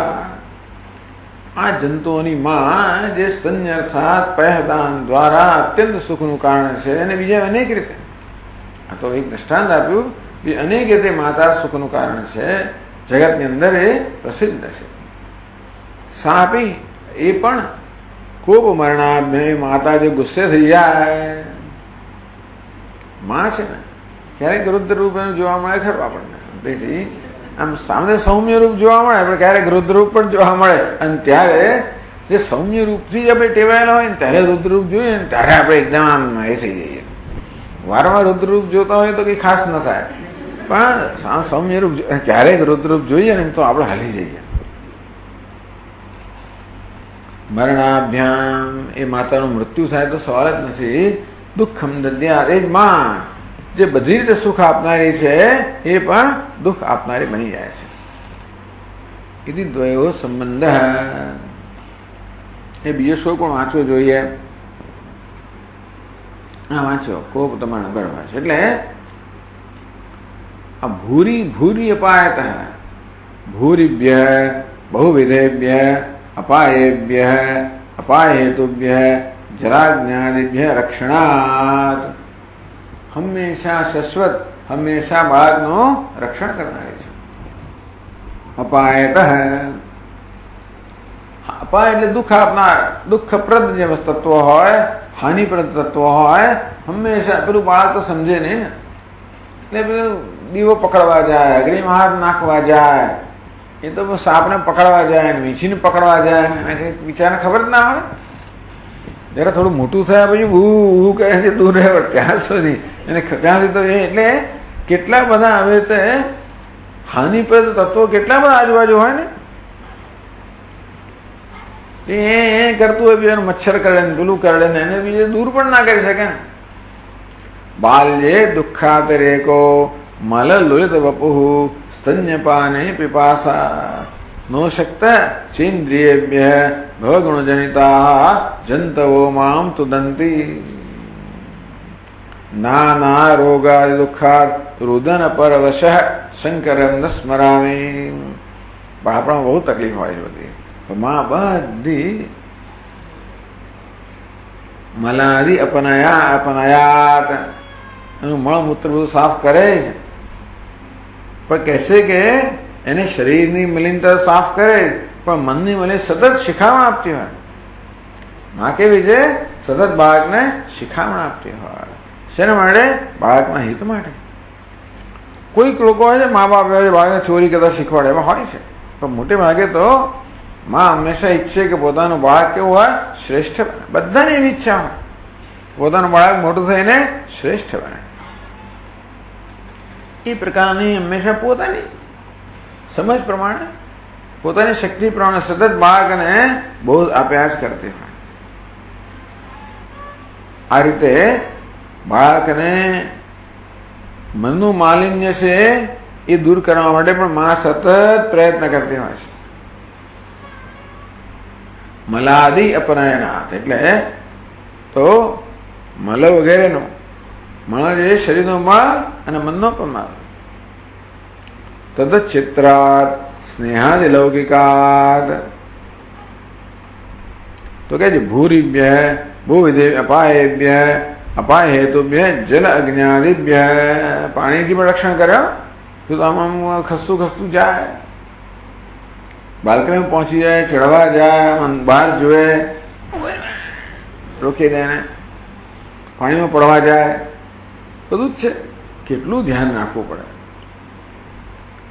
આ જંતુઓની માં જે સ્તન્ય અર્થાત પયદાન દ્વારા અત્યંત સુખનું કારણ છે, અને બીજા અનેક રીતે. આ તો એક દ્રષ્ટાંત આપ્યું. અનેક રીતે માતા સુખનું કારણ છે, જગતની અંદર એ પ્રસિદ્ધ છે. સાપી એ પણ કોપ મરણાભ્ય. માતા જે ગુસ્સે થઈ જાય, માં છે ને ક્યારેક રુદ્ર રૂપ એનું જોવા મળે ખરું આપણને. તેથી આમ સામે સૌમ્ય રૂપ જોવા મળે, આપણે ક્યારેક રુદ્ર રૂપ પણ જોવા મળે. અને ત્યારે જે સૌમ્ય રૂપથી આપણે ટેવાયેલા હોય ને ત્યારે રુદ્ર રૂપ જોઈએ ને ત્યારે આપણે એકદમ આમ એ થઈ જઈએ. વારંવાર રુદ્ર રૂપ જોતા હોય તો કઈ ખાસ ન થાય, પણ સૌમ્ય રૂપ ક્યારેક રુદ્ર રૂપ જોઈએ ને તો આપણે હાલી જઈએ. મરણાભ્યામ એ માતાનું મૃત્યુ થાય તો સવાલ જ નથી. દુઃખમ દદ્યા એ જ માં જે બધી રીતે સુખ આપનારી છે એ પણ દુઃખ આપનારી બની જાય છે. એથી દ્વયો સંબંધ. એ બીજો શ્લોક પણ વાંચવો જોઈએ. હા વાંચો. કોપ તમારા નગર વાંચો. એટલે આ ભૂરી અપાયત. ભૂરિભ્ય બહુવિધેભ્ય અપાયેભ્ય અપાયેતુભ્ય જરાજ્ઞાદિભ્ય રક્ષણાત. હંમેશા શાશ્વત, હંમેશા બાળકનું રક્ષણ કરનારી છે. અપાયત. અપાય એટલે દુઃખ આપનાર. દુઃખપ્રદ જે તત્વ હોય, હાનિપ્રદ તત્વ હોય, હંમેશા પેલું બાળક તો સમજે ને, એટલે પેલું દીવો પકડવા જાય, અગ્નિ હાથ નાખવા જાય, એ તો સાપને પકડવા જાય, વીંછીને પકડવા જાય, બિચારાને ખબર જ ના આવે. જરા થોડું મોટું થયા પછી હું કહે છે દૂર રહે, ત્યાં સુધી એને ત્યાંથી તો એટલે કેટલા બધા હવે તે હાનિપ્રદ તત્વો કેટલા બધા આજુબાજુ હોય ને, એ કરતું હોય બીજાનું મચ્છર કરડે ને પેલું કરડે ને એને બીજે દૂર પણ ના કરી શકે ને. બાલ્યે દુઃખાતરેકો મલ લુલિત વપુઃ સ્તન્યપાને પિપાસા નો શક્ત ચેન્દ્રિયેભ્ય ભવગુણજનિતા જંતવો મામ તુદંતી. નાના રોગાદિ દુઃખાત રુદન પરવશ શંકરમ ન સ્મરામી. બાળપણમાં બહુ તકલીફ હોય છે બધી. માં બધી મલાદિ અપનયાત એનું મળમૂત્ર બધું સાફ કરે છે, પણ કહેશે કે એને શરીરની મલિનતા સાફ કરે, પણ મનની મલિન સતત શિખામણ આપતી હોય. માં કેવી છે? સતત બાળકને શિખામણ આપતી હોય. શેના માટે? બાળકના હિત માટે. કોઈક લોકો હોય છે મા બાપ બાળકને ચોરી કરતા શીખવાડે, એમાં હોય છે, પણ મોટે ભાગે તો માં હંમેશા ઈચ્છે કે પોતાનું બાળક કેવું હોય? શ્રેષ્ઠ બને. બધાની એવી ઈચ્છા હોય પોતાનું બાળક મોટું થઈને શ્રેષ્ઠ બને. એ પ્રકારની હંમેશા પોતાની સમજ પ્રમાણે, પોતાની શક્તિ પ્રમાણે સતત બાળકને બહુ આપ્યા જ કરતી હોય. આ રીતે બાળકને મનનું માલિન્ય છે એ દૂર કરવા માટે પણ માં સતત પ્રયત્ન કરતી હોય છે. મલાદિ અપનયનાથ એટલે તો મલ વગેરેનો મળ જે શરીરનો મળ અને મનનો પણ મળ. તદચિત્રાત સ્નેહાદિ લૌકિકાત તો કે ભૂરિભ્ય ભૂવિધિ અપાયેભ્ય અપાય હેતુભ્ય જલ અગ્નિયાદિભ્ય પાણીથી પણ રક્ષણ કર્યો તો આમ ખસતું ખસતું જાય, બાલ્કનીમાં પહોંચી જાય, ચડવા જાય, બહાર જોવે રોકી દે ને, પાણીમાં પડવા જાય, બધું જ છે. કેટલું ધ્યાન રાખવું પડે,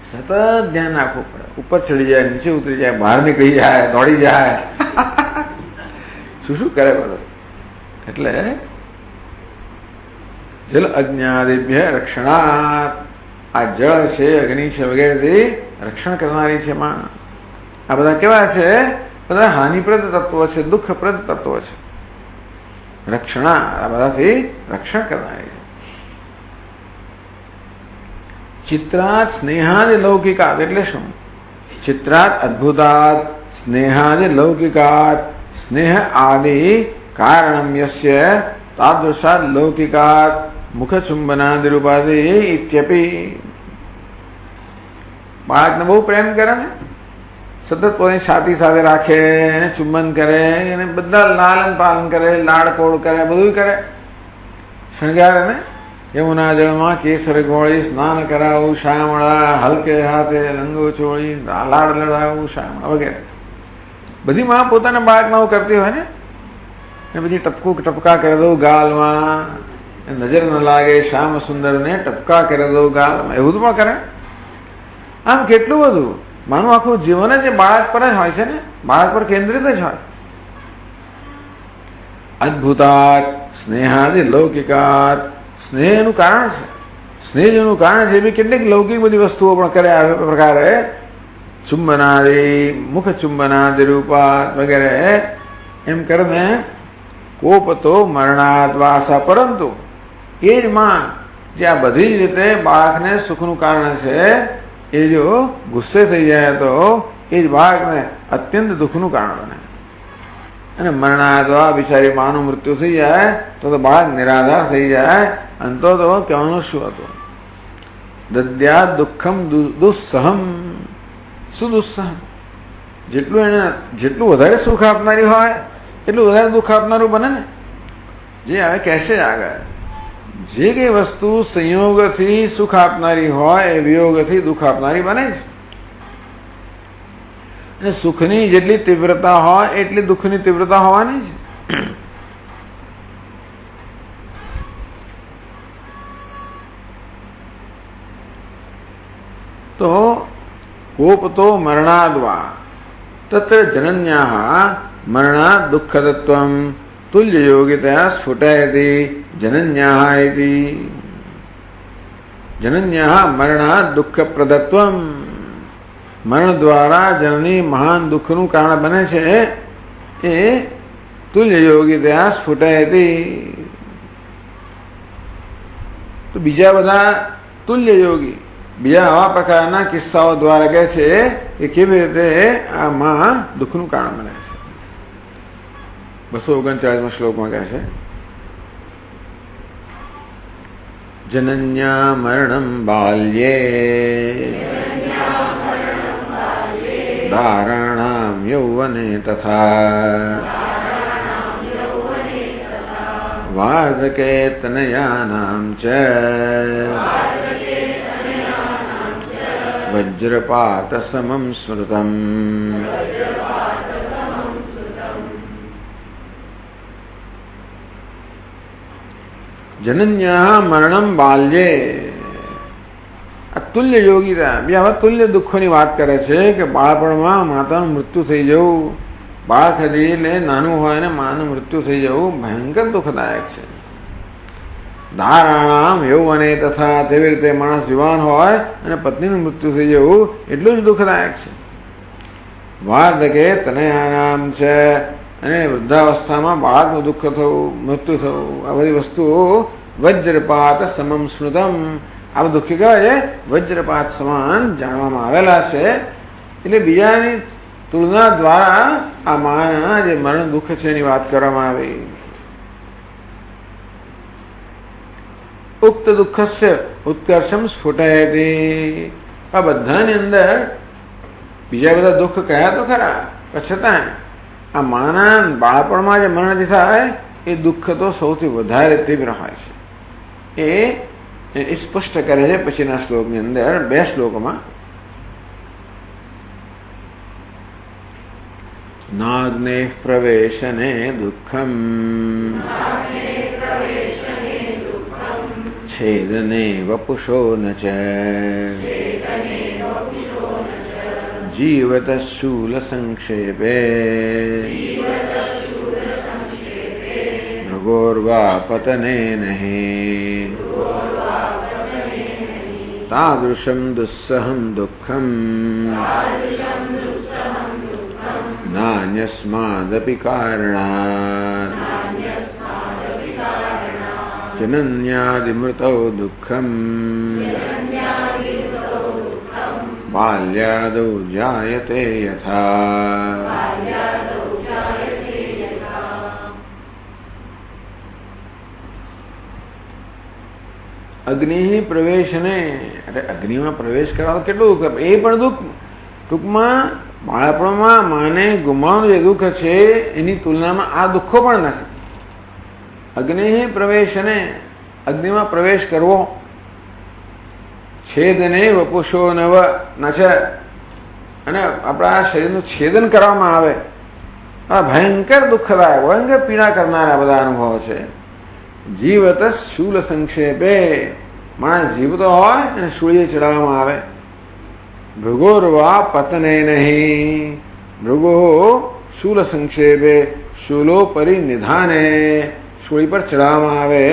સતત ધ્યાન રાખવું પડે. ઉપર ચડી જાય, નીચે ઉતરી જાય, બહાર નીકળી જાય, દોડી જાય, શું શું કરે બધું. એટલે જલ અજ્ઞાદિભ્ય રક્ષણાત આ જળ છે, અગ્નિ છે વગેરેથી રક્ષણ કરનારી છે માં. આ બધા કેવા છે? બધા હાનિપ્રદ તત્વો છે, દુઃખપ્રદ તત્વો છે. રક્ષણા આ બધાથી રક્ષણ કરનારી છે. ચિત્રાત સ્નેહાદિ લૌકિકાત એટલે શું? ચિત્રાત અદ્ભુતાત સ્નેહાદિ લૌકિકાત સ્નેહ આદિ કારણમ યસ્ય તાદૃશાત લૌકિકાત મુખચુંબનાદિ રૂપાદિ ઇત્યપી. બાળકને બહુ પ્રેમ કરે ને, સતત પોતાની છાતી સાથે રાખે, એને ચુંબન કરે, એને બધા લાલન પાલન કરે, લાડકોડ કરે, બધું કરે, શણગારે ને. યમુના જળમાં કેસર ગોળી સ્નાન કરાવું, શામળા હલકે હાથે રંગો ચોળી લાડ લડાવું, શામળા વગેરે બધી માં પોતાના બાળકમાં કરતી હોય ને. પછી ટપકા કરી દઉં ગાલમાં, નજર ન લાગે શ્યામ સુંદર ને ટપકા કરી દઉં ગાલમાં, એવું પણ કરે. આમ કેટલું બધું માનું આખું જીવન જ બાળક પર જ હોય છે ને, બાળક પર કેન્દ્રિત જ હોય. અદ્ભુતાત સ્નેહાદિ લૌકિકાત સ્નેહનું કારણ છે, સ્નેહનું કારણ છે એવી કેટલીક લૌકિક બધી વસ્તુઓ પણ કરે. આ પ્રકારે ચુંબનાદિ મુખ ચુંબનાદિ રૂપાત વગેરે એમ કરીને કોપતો મરણાદ વાસા. પરંતુ એ જ માં જે આ બધી જ રીતે બાળકને સુખનું કારણ છે, એ જો ગુસ્સે થઈ જાય તો એ જ બાળકને અત્યંત દુઃખનું કારણ બને. અને મરણાદવા બિચારી માનું મૃત્યુ થઈ જાય તો બાળક નિરાધાર થઈ જાય. અંતો તો કહેવાનું શું હતું? દદ્યા દુઃખમ દુસ્સહમ સુદુસ્સહમ. જેટલું વધારે સુખ આપનારી હોય એટલું વધારે દુઃખ આપનારું બને ને. જે હવે કહેશે આગળ, જે કઈ વસ્તુ સંયોગથી સુખ આપનારી હોય એ વિયોગથી દુઃખ આપનારી બને છે. અને સુખની જેટલી તીવ્રતા હોય એટલી દુઃખની તીવ્રતા હોવાની છે. તો કોપ તો મરણાદવા તત્ર જનન્યા મરણાદ દુઃખદત્વમ તુલ્ય યોગિતયા સ્ફુટયતિ જનન્યા ઇતિ. જનન્યા મરણાદ દુઃખપ્રદત્વમ મરણ દ્વારા જનની મહાન દુઃખનું કારણ બને છે એ તુલ્ય યોગિતયા સ્ફુટયતિ. તો બીજા બધા તુલ્ય યોગી બીજા આવા પ્રકારના કિસ્સાઓ દ્વારા કહે છે કે કેવી રીતે આમાં દુઃખનું કારણ બને છે. 239 શ્લોકમાં કહે છે જનન્યા મરણમ બાલ્યે ધારણામ યૌવને તથા વાર્ધકે તનયાનામ ચ વજ્રપાત સમમ સ્મૃતમ. જનન્યા મરણમ બાલ્યે તુલ્ય યોગીતા. બે હવે તુલ્ય દુઃખોની વાત કરે છે કે બાળપણમાં માતાનું મૃત્યુ થઈ જવું, બાળક હજી એટલે નાનું હોય ને માનું મૃત્યુ થઈ જવું ભયંકર દુઃખદાયક છે. ધારાણામ યૌવને તથા તેવી રીતે માણસ યુવાન હોય અને પત્નીનું મૃત્યુ થઈ જવું એટલું જ દુઃખદાયક છે. વાર્ધકે તનયાનામ છે અને વૃદ્ધાવસ્થામાં બાળકનું દુઃખ થવું, મૃત્યુ થવું, આ બધી વસ્તુઓ વજ્રપાત સમમ સ્મૃતમ. આ દુઃખ કહેવાય છે વજ્રપાત સમાન જાણવામાં આવેલા છે. એટલે બીજાની તુલના દ્વારા આ માના જે મરણ દુઃખ છે એની વાત કરવામાં આવી. ઉક્ત દુઃખસ્ય ઉત્કર્ષમ સ્ફુટયતિ. આ બધાની અંદર બીજા બધા દુઃખ કયા તો ખરા, પણ છતાં આ માના બાળપણમાં જે મરણ થાય એ દુઃખ તો સૌથી વધારે તીવ્ર હોય છે. એ સ્પષ્ટ કરે છે પછીના શ્લોકની અંદર, 2 શ્લોકમાં. નાગ્ને પ્રવેશને દુઃખમ છેદને વપુષો ન ચ જીવત શૂલ સંક્ષેપે ભૃગોર્વા પતને નહીં તાદૃશમ દુસ્સહમ દુઃખમ નાન્યસ્માદપી કારણાત જનન્યાદિમૃતૌ દુઃખમ બાલ્યાદૌ જાયતે યથા. અગ્નિ પ્રવેશને, એટલે અગ્નિમાં પ્રવેશ કરવા કેટલું દુઃખ, એ પણ દુઃખ. ટૂંકમાં બાળપણમાં માને ગુમાવવાનું જે દુઃખ છે એની તુલનામાં આ દુઃખો પણ નથી. અગ્નિ પ્રવેશને, અગ્નિમાં પ્રવેશ કરવો, છેદને વપુષો નવ ન છે, અને આપણા શરીરનું છેદન કરવામાં આવે, આ ભયંકર દુઃખદાયક, ભયંકર પીડા કરનારા બધા અનુભવો છે. જીવત શૂલ સંક્ષેપે, માણસ જીવતો હોય અને સૂળીએ ચડાવવામાં આવે. ભૃગોર્વા પતને નહીં, ભૃગો શૂલ સંક્ષેપે, શૂલો પરિનિધાને, સૂળી પર ચડાવવામાં આવે.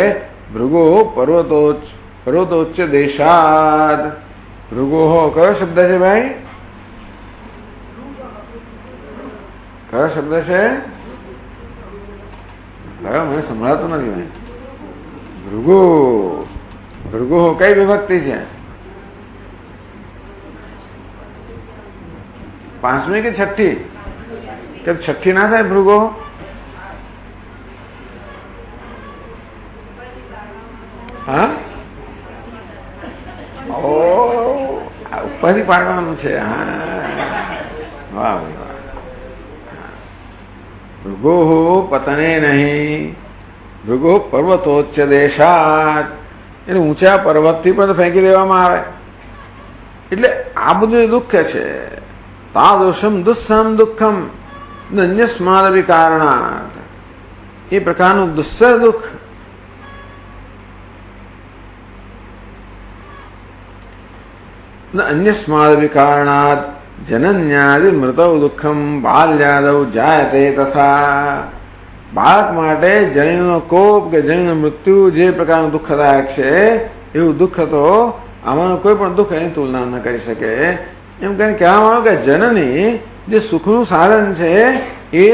ભૃગો પર્વતોચ્ચ દેશાદ. ભૃગો કયો શબ્દ છે ભાઈ? કયો શબ્દ છે? કયો? મને સંભળાતું નથી ભાઈ. ભૃગુ, ભૃગુ કઈ વિભક્તિ છે? 5મી કે 6ઠી? કે 6ઠી ના થાય ભૃગો? હા, ઓ ઉપરથી પાડવાનું છે. હા, વાહ વાહ. ભૃગો પતને નહીં, ભૃગો પર્વતોચ્ચ દેશાત, એટલે ઊંચા પર્વતથી પણ ફેંકી દેવામાં આવે. એટલે આ બધું દુઃખ છે. તાદૃશમ દુસ્સહમ દુઃખમ અન્યસ્માદપી કારણાત, એ પ્રકારનું દુસ્સહ દુઃખ. અન્યસ્માદપી કારણાત જનન્યાદિ મૃતૌ દુઃખમ બાલ્યાદૌ જાયતે તથા. બાળક માટે જનીનો કોપ કે જનીનું મૃત્યુ જે પ્રકારનું દુઃખદાયક છે એવું દુઃખ તો આમાંનું કોઈ પણ દુઃખ એની તુલના ન કરી શકે. એમ કહીને કહેવામાં આવે કે જનની જે સુખનું સાધન છે એ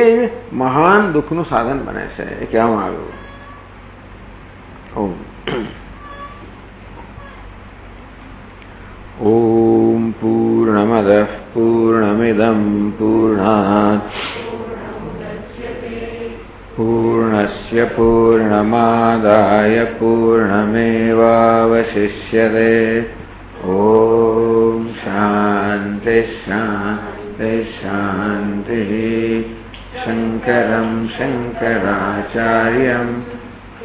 મહાન દુઃખનું સાધન બને છે, એ કહેવામાં આવ્યું. ઓમ પૂર્ણમદઃ પૂર્ણમિદં પૂર્ણાત પૂર્ણસ્ય પૂર્ણમાદાય પૂર્ણમેવાવશિષ્યતે. ઓમ શાંતિ શાંતિ શાંતિ. શંકરં શંકરાચાર્યં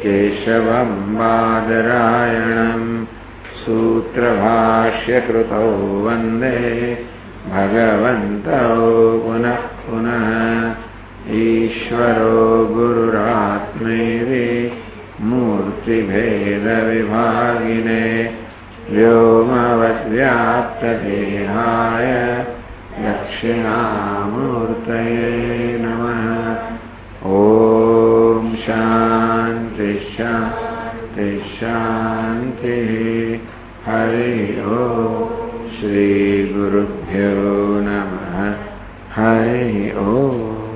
કેશવં બાદરાયણં સૂત્રભાષ્યકૃતૌ વંદે ભગવन्तौ પુનઃ પુનઃ. ઈશ્વરો ગુરુરાત્મેતિ મૂર્તિભેદવિભાગિને વ્યોમવદ્વ્યાપ્તદેહાય દક્ષિણામૂર્તયે નમઃ. ઓમ શાંતિ શાંતિ શાંતિ. હરિ ઓમ. શ્રી ગુરુભ્યો નમઃ. હરિ ઓમ.